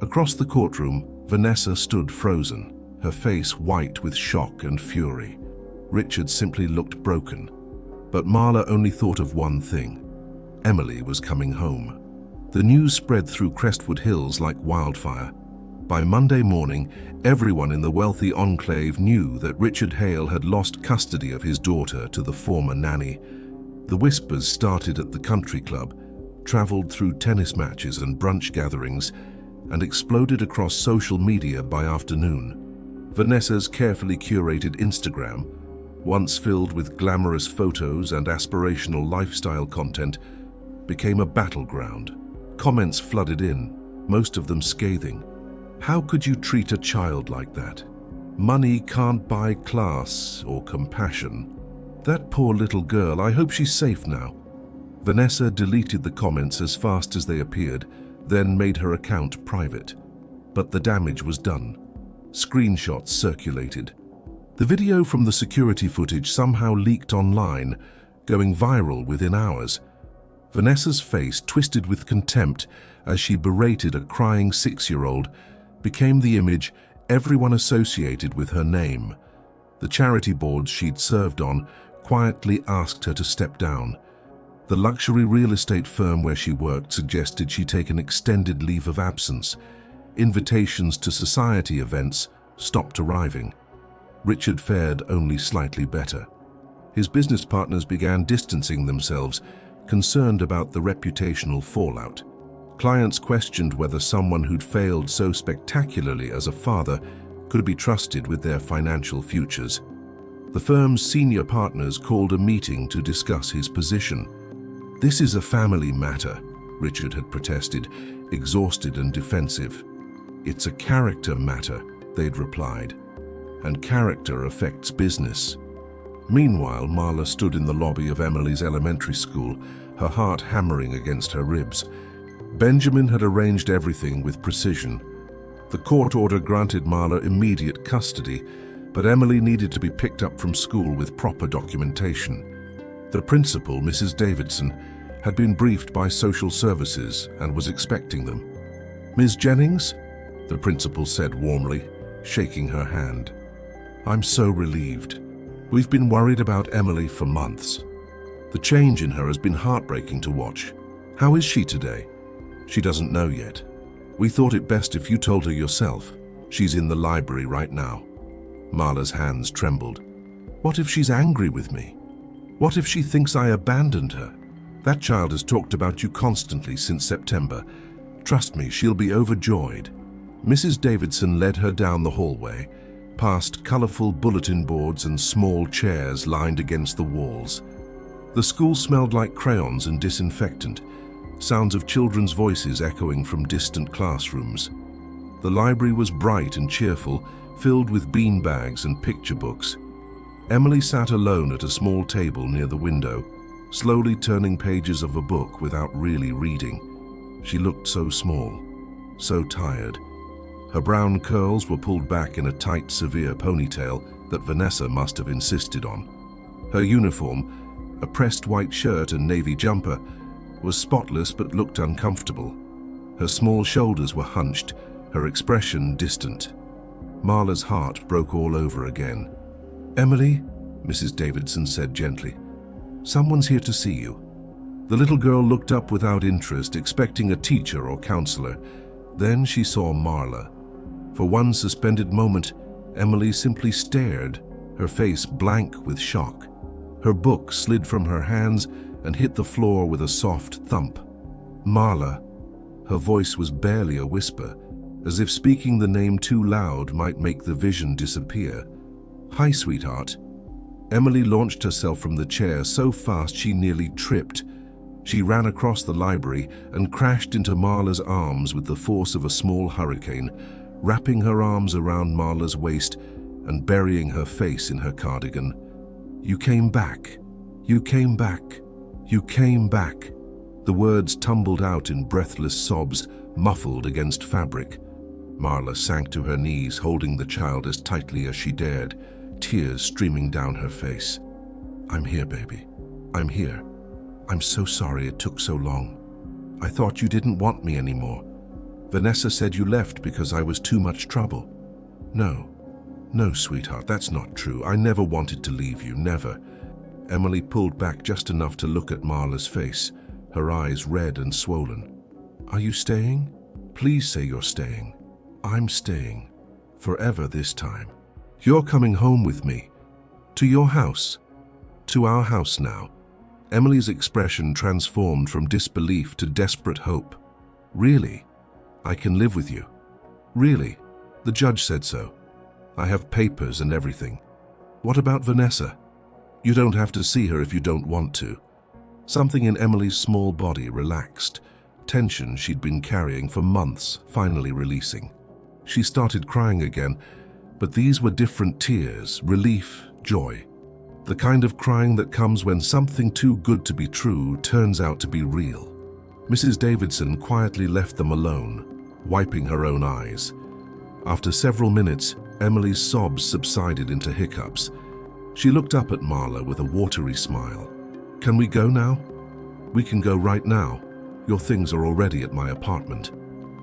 Across the courtroom, Vanessa stood frozen, her face white with shock and fury. Richard simply looked broken. But Marla only thought of one thing. Emily was coming home. The news spread through Crestwood Hills like wildfire. By Monday morning, everyone in the wealthy enclave knew that Richard Hale had lost custody of his daughter to the former nanny. The whispers started at the country club, traveled through tennis matches and brunch gatherings, and exploded across social media by afternoon. Vanessa's carefully curated Instagram, once filled with glamorous photos and aspirational lifestyle content, became a battleground. Comments flooded in, most of them scathing. How could you treat a child like that? Money can't buy class or compassion. That poor little girl, I hope she's safe now. Vanessa deleted the comments as fast as they appeared, then made her account private. But the damage was done. Screenshots circulated. The video from the security footage somehow leaked online, going viral within hours. Vanessa's face, twisted with contempt as she berated a crying 6-year-old, became the image everyone associated with her name. The charity boards she'd served on quietly asked her to step down. The luxury real estate firm where she worked suggested she take an extended leave of absence. Invitations to society events stopped arriving. Richard fared only slightly better. His business partners began distancing themselves, concerned about the reputational fallout. Clients questioned whether someone who'd failed so spectacularly as a father could be trusted with their financial futures. The firm's senior partners called a meeting to discuss his position. "This is a family matter," Richard had protested, exhausted and defensive. "It's a character matter," they'd replied. "And character affects business." Meanwhile, Marla stood in the lobby of Emily's elementary school, her heart hammering against her ribs. Benjamin had arranged everything with precision. The court order granted Marla immediate custody, but Emily needed to be picked up from school with proper documentation. The principal, Mrs. Davidson, had been briefed by social services and was expecting them. "Ms. Jennings?" the principal said warmly, shaking her hand. "I'm so relieved. We've been worried about Emily for months. The change in her has been heartbreaking to watch. How is she today?" "She doesn't know yet. We thought it best if you told her yourself. She's in the library right now." Marla's hands trembled. "What if she's angry with me? What if she thinks I abandoned her? That child has talked about you constantly since September. Trust me, she'll be overjoyed." Mrs. Davidson led her down the hallway, past colorful bulletin boards and small chairs lined against the walls. The school smelled like crayons and disinfectant, sounds of children's voices echoing from distant classrooms. The library was bright and cheerful, filled with beanbags and picture books. Emily sat alone at a small table near the window, slowly turning pages of a book without really reading. She looked so small, so tired. Her brown curls were pulled back in a tight, severe ponytail that Vanessa must have insisted on. Her uniform, a pressed white shirt and navy jumper, was spotless but looked uncomfortable. Her small shoulders were hunched, her expression distant. Marla's heart broke all over again. "Emily," Mrs. Davidson said gently, "someone's here to see you." The little girl looked up without interest, expecting a teacher or counselor. Then she saw Marla. For one suspended moment, Emily simply stared, her face blank with shock. Her book slid from her hands and hit the floor with a soft thump. "Marla." Her voice was barely a whisper, as if speaking the name too loud might make the vision disappear. "Hi, sweetheart." Emily launched herself from the chair so fast she nearly tripped. She ran across the library and crashed into Marla's arms with the force of a small hurricane, wrapping her arms around Marla's waist and burying her face in her cardigan. "You came back. You came back. You came back." The words tumbled out in breathless sobs, muffled against fabric. Marla sank to her knees, holding the child as tightly as she dared, tears streaming down her face. "I'm here, baby. I'm here. I'm so sorry it took so long. I thought you didn't want me anymore. Vanessa said you left because I was too much trouble. No, no, sweetheart, that's not true. I never wanted to leave you, never. Emily pulled back just enough to look at Marla's face, her eyes red and swollen. Are you staying? Please say you're staying. I'm staying. Forever this time. You're coming home with me. To your house. To our house now. Emily's expression transformed from disbelief to desperate hope. Really? I can live with you. Really? The judge said so. I have papers and everything. What about Vanessa? You don't have to see her if you don't want to. Something in Emily's small body relaxed. Tension she'd been carrying for months finally releasing. She started crying again, but these were different tears, relief, joy. The kind of crying that comes when something too good to be true turns out to be real. Mrs. Davidson quietly left them alone, wiping her own eyes. After several minutes, Emily's sobs subsided into hiccups. She looked up at Marla with a watery smile. Can we go now? We can go right now. Your things are already at my apartment.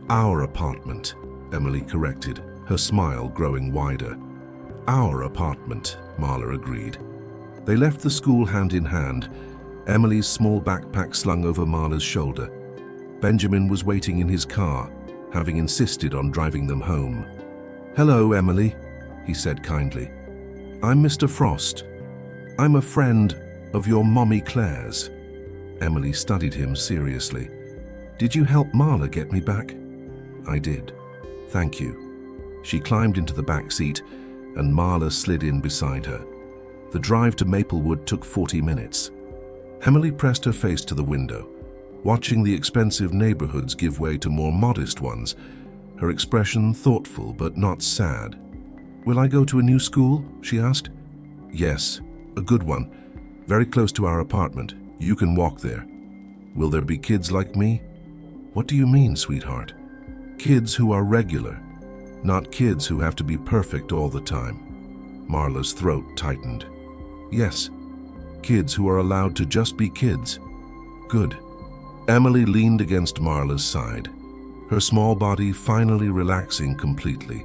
Our apartment, Emily corrected, her smile growing wider. Our apartment, Marla agreed. They left the school hand in hand, Emily's small backpack slung over Marla's shoulder. Benjamin was waiting in his car, having insisted on driving them home. Hello, Emily, he said kindly. I'm Mr. Frost. I'm a friend of your mommy Claire's. Emily studied him seriously. Did you help Marla get me back? I did. Thank you. She climbed into the back seat and Marla slid in beside her. The drive to Maplewood took 40 minutes. Emily pressed her face to the window, watching the expensive neighborhoods give way to more modest ones, her expression thoughtful but not sad. Will I go to a new school? She asked. Yes, a good one, very close to our apartment. You can walk there. Will there be kids like me? What do you mean, sweetheart? Kids who are regular, not kids who have to be perfect all the time. Marla's throat tightened. Yes, kids who are allowed to just be kids. Good. Emily leaned against Marla's side, her small body finally relaxing completely.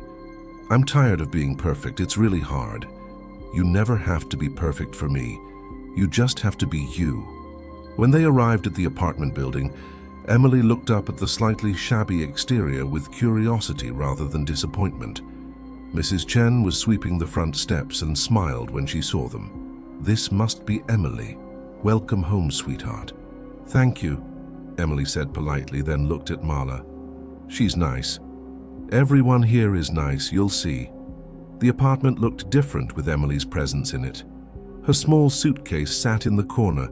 I'm tired of being perfect. It's really hard. You never have to be perfect for me. You just have to be you. When they arrived at the apartment building, Emily looked up at the slightly shabby exterior with curiosity rather than disappointment. Mrs. Chen was sweeping the front steps and smiled when she saw them. This must be Emily. Welcome home, sweetheart. Thank you, Emily said politely, then looked at Marla. She's nice. Everyone here is nice, you'll see. The apartment looked different with Emily's presence in it. Her small suitcase sat in the corner.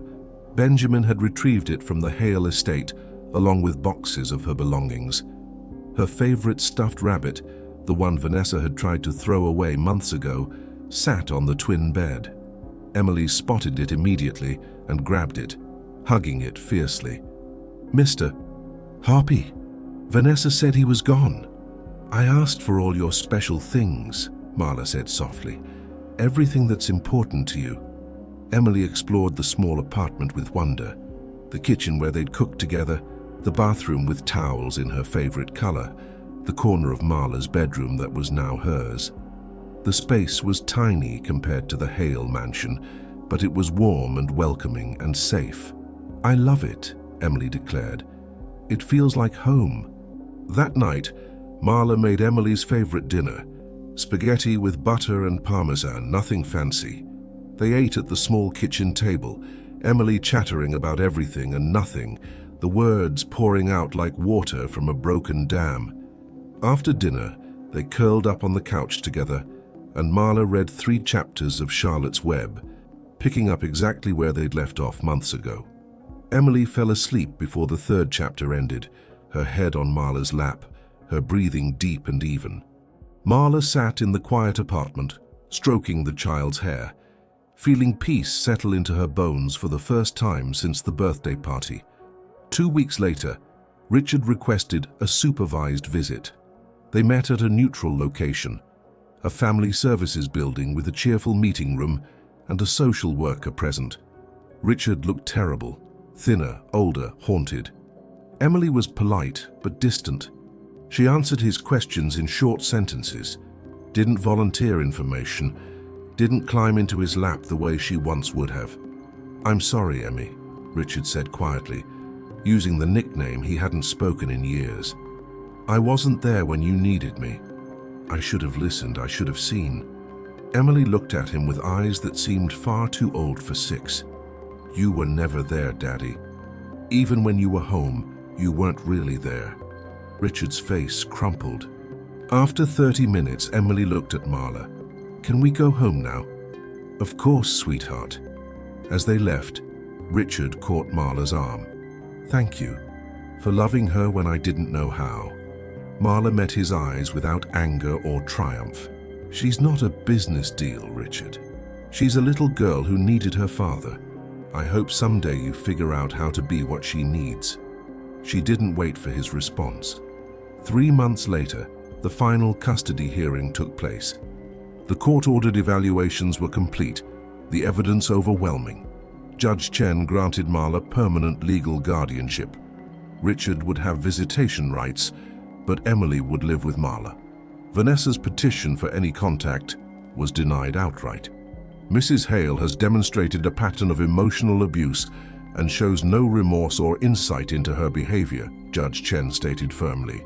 Benjamin had retrieved it from the Hale estate, along with boxes of her belongings. Her favorite stuffed rabbit, the one Vanessa had tried to throw away months ago, sat on the twin bed. Emily spotted it immediately and grabbed it, hugging it fiercely. Mr. Harpy, Vanessa said he was gone. I asked for all your special things, Marla said softly. Everything that's important to you. Emily explored the small apartment with wonder. The kitchen where they'd cooked together, the bathroom with towels in her favorite color, the corner of Marla's bedroom that was now hers. The space was tiny compared to the Hale mansion, but it was warm and welcoming and safe. I love it, Emily declared. It feels like home. That night, Marla made Emily's favorite dinner, spaghetti with butter and parmesan, nothing fancy. They ate at the small kitchen table, Emily chattering about everything and nothing, the words pouring out like water from a broken dam. After dinner, they curled up on the couch together, and Marla read 3 chapters of Charlotte's Web, picking up exactly where they'd left off months ago. Emily fell asleep before the 3rd chapter ended, her head on Marla's lap, her breathing deep and even. Marla sat in the quiet apartment, stroking the child's hair, feeling peace settle into her bones for the first time since the birthday party. 2 weeks later, Richard requested a supervised visit. They met at a neutral location, a family services building with a cheerful meeting room and a social worker present. Richard looked terrible, thinner, older, haunted. Emily was polite but distant. She answered his questions in short sentences, didn't volunteer information, didn't climb into his lap the way she once would have. "I'm sorry, Emmy," Richard said quietly, using the nickname he hadn't spoken in years. "I wasn't there when you needed me. I should have listened, I should have seen." Emily looked at him with eyes that seemed far too old for 6. "You were never there, Daddy. Even when you were home, you weren't really there." Richard's face crumpled. After 30 minutes, Emily looked at Marla. "Can we go home now?" "Of course, sweetheart." As they left, Richard caught Marla's arm. "Thank you for loving her when I didn't know how." Marla met his eyes without anger or triumph. "She's not a business deal, Richard. She's a little girl who needed her father. I hope someday you figure out how to be what she needs." She didn't wait for his response. 3 months later, the final custody hearing took place. The court-ordered evaluations were complete, the evidence overwhelming. Judge Chen granted Marla permanent legal guardianship. Richard would have visitation rights, but Emily would live with Marla. Vanessa's petition for any contact was denied outright. "Mrs. Hale has demonstrated a pattern of emotional abuse and shows no remorse or insight into her behavior," Judge Chen stated firmly.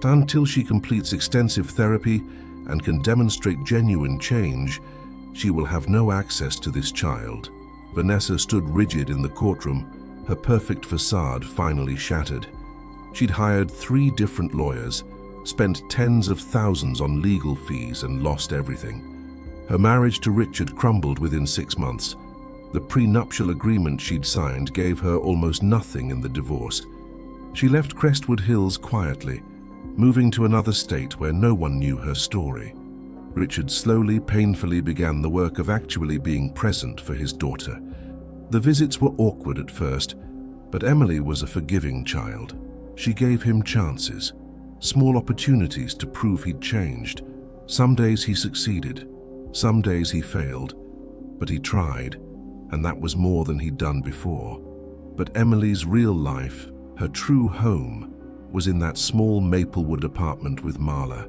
"Until she completes extensive therapy and can demonstrate genuine change, she will have no access to this child." Vanessa stood rigid in the courtroom, her perfect facade finally shattered. She'd hired 3 different lawyers, spent tens of thousands on legal fees, and lost everything. Her marriage to Richard crumbled within 6 months. The prenuptial agreement she'd signed gave her almost nothing in the divorce. She left Crestwood Hills quietly, moving to another state where no one knew her story. Richard slowly, painfully began the work of actually being present for his daughter. The visits were awkward at first, but Emily was a forgiving child. She gave him chances, small opportunities to prove he'd changed. Some days he succeeded, some days he failed, but he tried, and that was more than he'd done before. But Emily's real life, her true home, was in that small Maplewood apartment with Marla.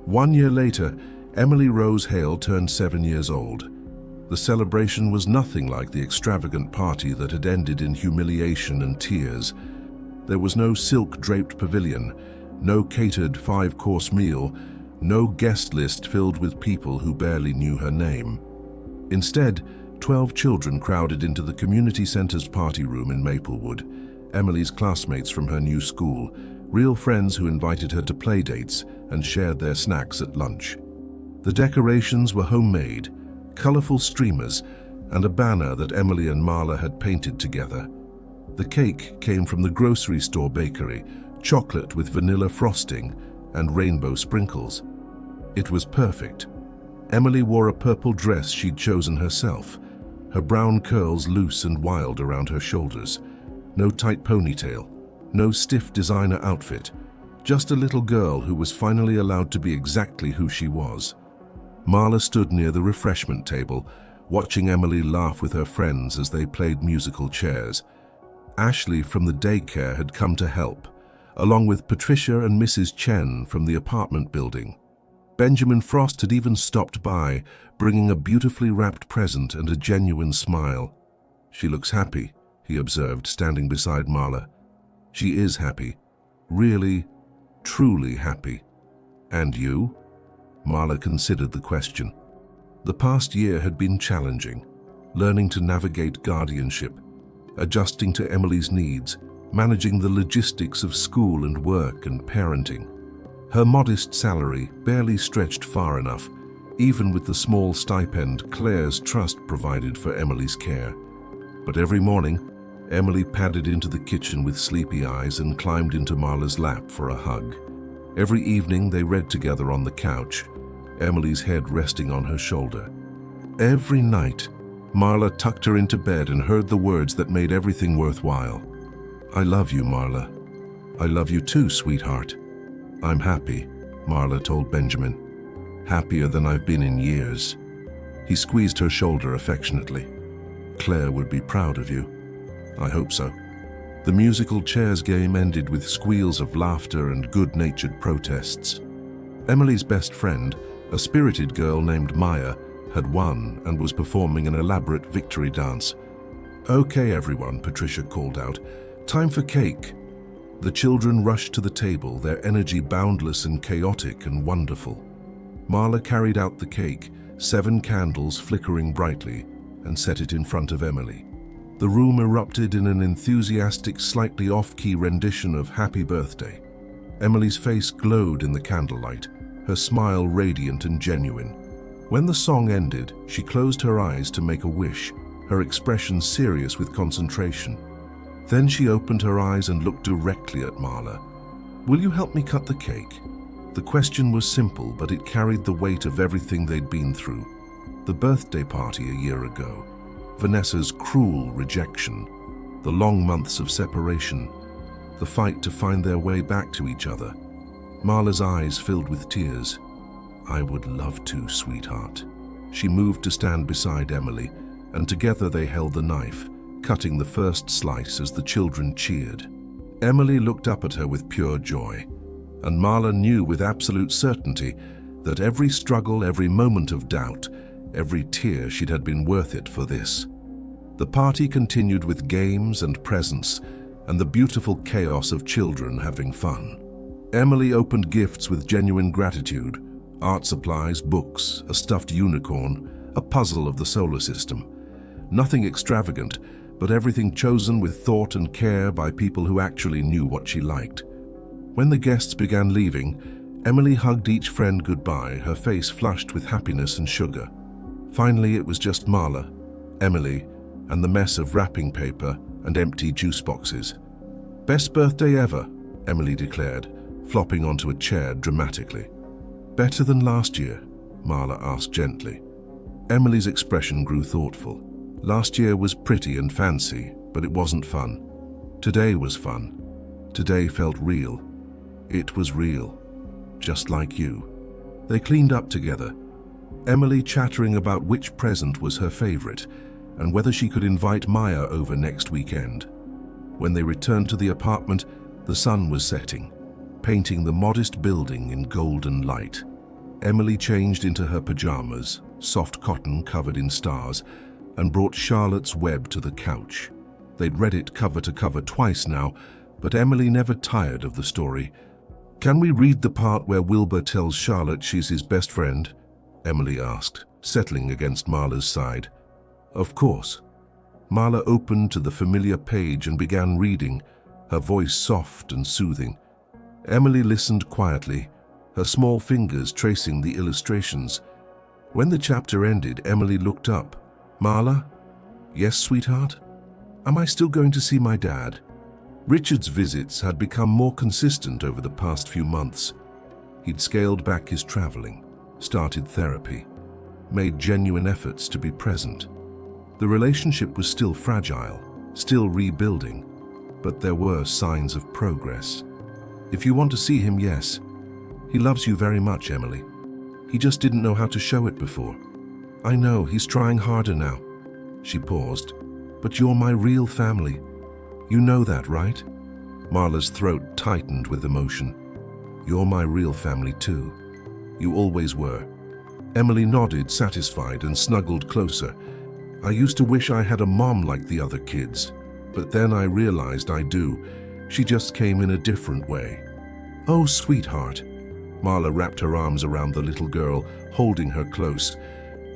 1 year later, Emily Rose Hale turned 7 years old. The celebration was nothing like the extravagant party that had ended in humiliation and tears. There was no silk-draped pavilion, no catered 5-course meal, no guest list filled with people who barely knew her name. Instead, 12 children crowded into the community center's party room in Maplewood, Emily's classmates from her new school, real friends who invited her to play dates and shared their snacks at lunch. The decorations were homemade, colorful streamers, and a banner that Emily and Marla had painted together. The cake came from the grocery store bakery, chocolate with vanilla frosting and rainbow sprinkles. It was perfect. Emily wore a purple dress she'd chosen herself, her brown curls loose and wild around her shoulders. No tight ponytail, no stiff designer outfit, just a little girl who was finally allowed to be exactly who she was. Marla stood near the refreshment table, watching Emily laugh with her friends as they played musical chairs. Ashley from the daycare had come to help, along with Patricia and Mrs. Chen from the apartment building. Benjamin Frost had even stopped by, bringing a beautifully wrapped present and a genuine smile. "She looks happy," he observed, standing beside Marla. "She is happy. Really, truly happy. And you?" Marla considered the question. The past year had been challenging, learning to navigate guardianship, adjusting to Emily's needs, managing the logistics of school and work and parenting. Her modest salary barely stretched far enough, even with the small stipend Claire's trust provided for Emily's care. But every morning, Emily padded into the kitchen with sleepy eyes and climbed into Marla's lap for a hug. Every evening they read together on the couch, Emily's head resting on her shoulder. Every night, Marla tucked her into bed and heard the words that made everything worthwhile. "I love you, Marla. I love you too, sweetheart." "I'm happy," Marla told Benjamin. "Happier than I've been in years." He squeezed her shoulder affectionately. "Claire would be proud of you." "I hope so." The musical chairs game ended with squeals of laughter and good-natured protests. Emily's best friend, a spirited girl named Maya, had won and was performing an elaborate victory dance. "Okay, everyone," Patricia called out. "Time for cake." The children rushed to the table, their energy boundless and chaotic and wonderful. Marla carried out the cake, 7 candles flickering brightly, and set it in front of Emily. The room erupted in an enthusiastic, slightly off-key rendition of Happy Birthday. Emily's face glowed in the candlelight, her smile radiant and genuine. When the song ended, she closed her eyes to make a wish, her expression serious with concentration. Then she opened her eyes and looked directly at Marla. "Will you help me cut the cake?" The question was simple, but it carried the weight of everything they'd been through. The birthday party a year ago, Vanessa's cruel rejection, the long months of separation, the fight to find their way back to each other. Marla's eyes filled with tears. "I would love to, sweetheart." She moved to stand beside Emily, and together they held the knife, cutting the first slice as the children cheered. Emily looked up at her with pure joy, and Marla knew with absolute certainty that every struggle, every moment of doubt, every tear she'd had been worth it for this. The party continued with games and presents, and the beautiful chaos of children having fun. Emily opened gifts with genuine gratitude: art supplies, books, a stuffed unicorn, a puzzle of the solar system. Nothing extravagant, but everything chosen with thought and care by people who actually knew what she liked. When the guests began leaving, Emily hugged each friend goodbye, her face flushed with happiness and sugar. Finally, it was just Marla, Emily, and the mess of wrapping paper and empty juice boxes. "Best birthday ever," Emily declared, flopping onto a chair dramatically. "Better than last year?" Marla asked gently. Emily's expression grew thoughtful. "Last year was pretty and fancy, but it wasn't fun. Today was fun. Today felt real. It was real. Just like you." They cleaned up together, Emily chattering about which present was her favorite and whether she could invite Maya over next weekend. When they returned to the apartment, the sun was setting, painting the modest building in golden light. Emily changed into her pajamas, soft cotton covered in stars, and brought Charlotte's Web to the couch. They'd read it cover to cover twice now, but Emily never tired of the story. "Can we read the part where Wilbur tells Charlotte she's his best friend?" Emily asked, settling against Marla's side. "Of course." Marla opened to the familiar page and began reading, her voice soft and soothing. Emily listened quietly, her small fingers tracing the illustrations. When the chapter ended, Emily looked up. "Marla?" "Yes, sweetheart?" "Am I still going to see my dad?" Richard's visits had become more consistent over the past few months. He'd scaled back his traveling, started therapy, made genuine efforts to be present. The relationship was still fragile, still rebuilding, but there were signs of progress. "If you want to see him, yes. He loves you very much, Emily. He just didn't know how to show it before. I know, he's trying harder now." She paused. "But you're my real family. You know that, right?" Marla's throat tightened with emotion. "You're my real family too. You always were." Emily nodded, satisfied, and snuggled closer. "I used to wish I had a mom like the other kids, but then I realized I do. She just came in a different way." "Oh, sweetheart." Marla wrapped her arms around the little girl, holding her close.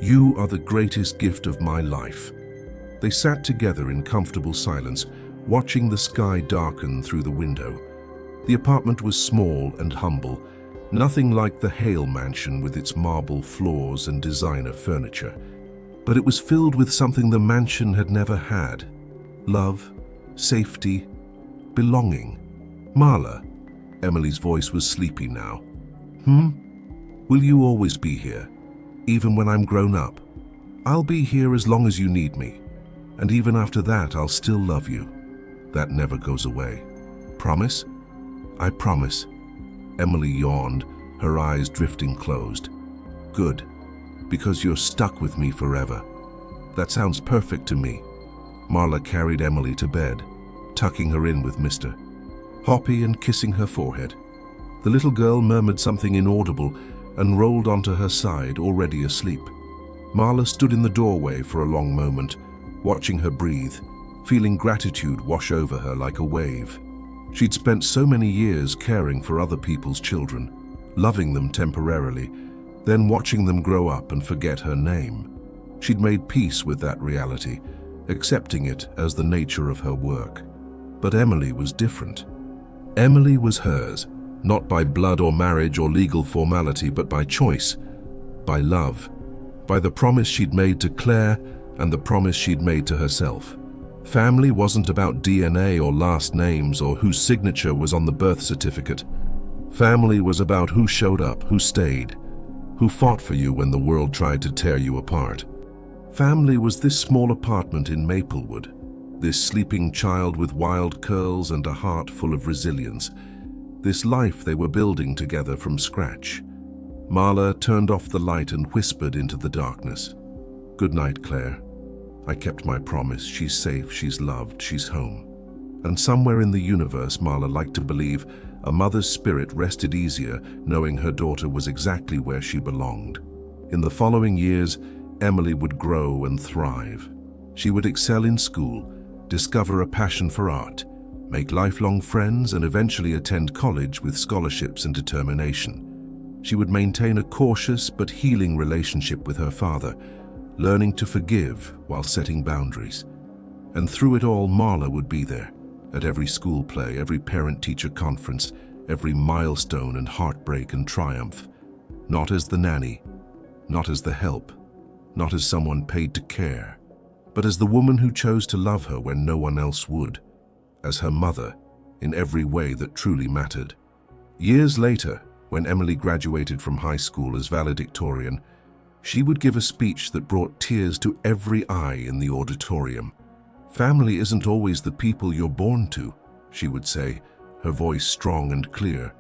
"You are the greatest gift of my life." They sat together in comfortable silence, watching the sky darken through the window. The apartment was small and humble, nothing like the Hale mansion with its marble floors and designer furniture. But it was filled with something the mansion had never had: love, safety, belonging. "Marla," Emily's voice was sleepy now. Will you always be here, even when I'm grown up?" "I'll be here as long as you need me. And even after that, I'll still love you. That never goes away. Promise?" "I promise." Emily yawned, her eyes drifting closed. "Good, because you're stuck with me forever." "That sounds perfect to me." Marla carried Emily to bed, tucking her in with Mr. Hoppy and kissing her forehead. The little girl murmured something inaudible and rolled onto her side, already asleep. Marla stood in the doorway for a long moment, watching her breathe, feeling gratitude wash over her like a wave. She'd spent so many years caring for other people's children, loving them temporarily, then watching them grow up and forget her name. She'd made peace with that reality, accepting it as the nature of her work. But Emily was different. Emily was hers, not by blood or marriage or legal formality, but by choice, by love, by the promise she'd made to Claire and the promise she'd made to herself. Family wasn't about DNA or last names or whose signature was on the birth certificate. Family was about who showed up, who stayed, who fought for you when the world tried to tear you apart. Family was this small apartment in Maplewood, this sleeping child with wild curls and a heart full of resilience, this life they were building together from scratch. Marla turned off the light and whispered into the darkness. "Good night, Claire. I kept my promise. She's safe, she's loved, she's home." And somewhere in the universe, Marla liked to believe, a mother's spirit rested easier knowing her daughter was exactly where she belonged. In the following years, Emily would grow and thrive. She would excel in school, discover a passion for art, make lifelong friends, and eventually attend college with scholarships and determination. She would maintain a cautious but healing relationship with her father, learning to forgive while setting boundaries. And through it all, Marla would be there, at every school play, every parent-teacher conference, every milestone and heartbreak and triumph. Not as the nanny, not as the help, not as someone paid to care, but as the woman who chose to love her when no one else would, as her mother, in every way that truly mattered. Years later, when Emily graduated from high school as valedictorian, she would give a speech that brought tears to every eye in the auditorium. "Family isn't always the people you're born to," she would say, her voice strong and clear.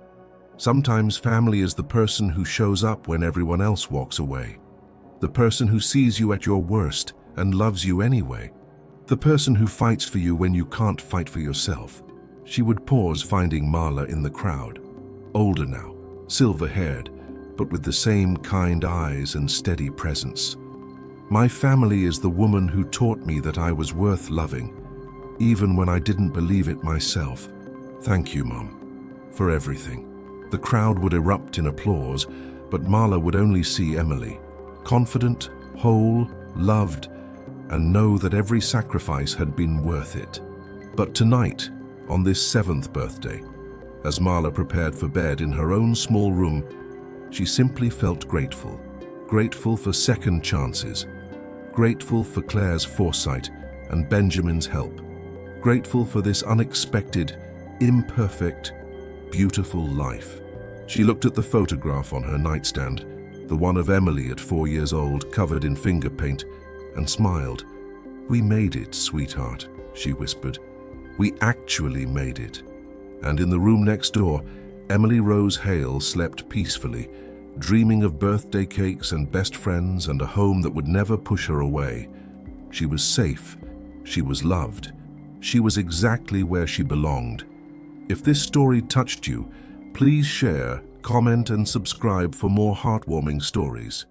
"Sometimes family is the person who shows up when everyone else walks away. The person who sees you at your worst and loves you anyway. The person who fights for you when you can't fight for yourself." She would pause, finding Marla in the crowd. Older now, silver-haired, but with the same kind eyes and steady presence. "My family is the woman who taught me that I was worth loving, even when I didn't believe it myself. Thank you, Mom, for everything." The crowd would erupt in applause, but Marla would only see Emily, confident, whole, loved, and know that every sacrifice had been worth it. But tonight, on this 7th birthday, as Marla prepared for bed in her own small room, she simply felt grateful. Grateful for second chances. Grateful for Claire's foresight and Benjamin's help. Grateful for this unexpected, imperfect, beautiful life. She looked at the photograph on her nightstand, the one of Emily at 4 years old, covered in finger paint, and smiled. "We made it, sweetheart," she whispered. "We actually made it." And in the room next door, Emily Rose Hale slept peacefully, dreaming of birthday cakes and best friends and a home that would never push her away. She was safe. She was loved. She was exactly where she belonged. If this story touched you, please share, comment, and subscribe for more heartwarming stories.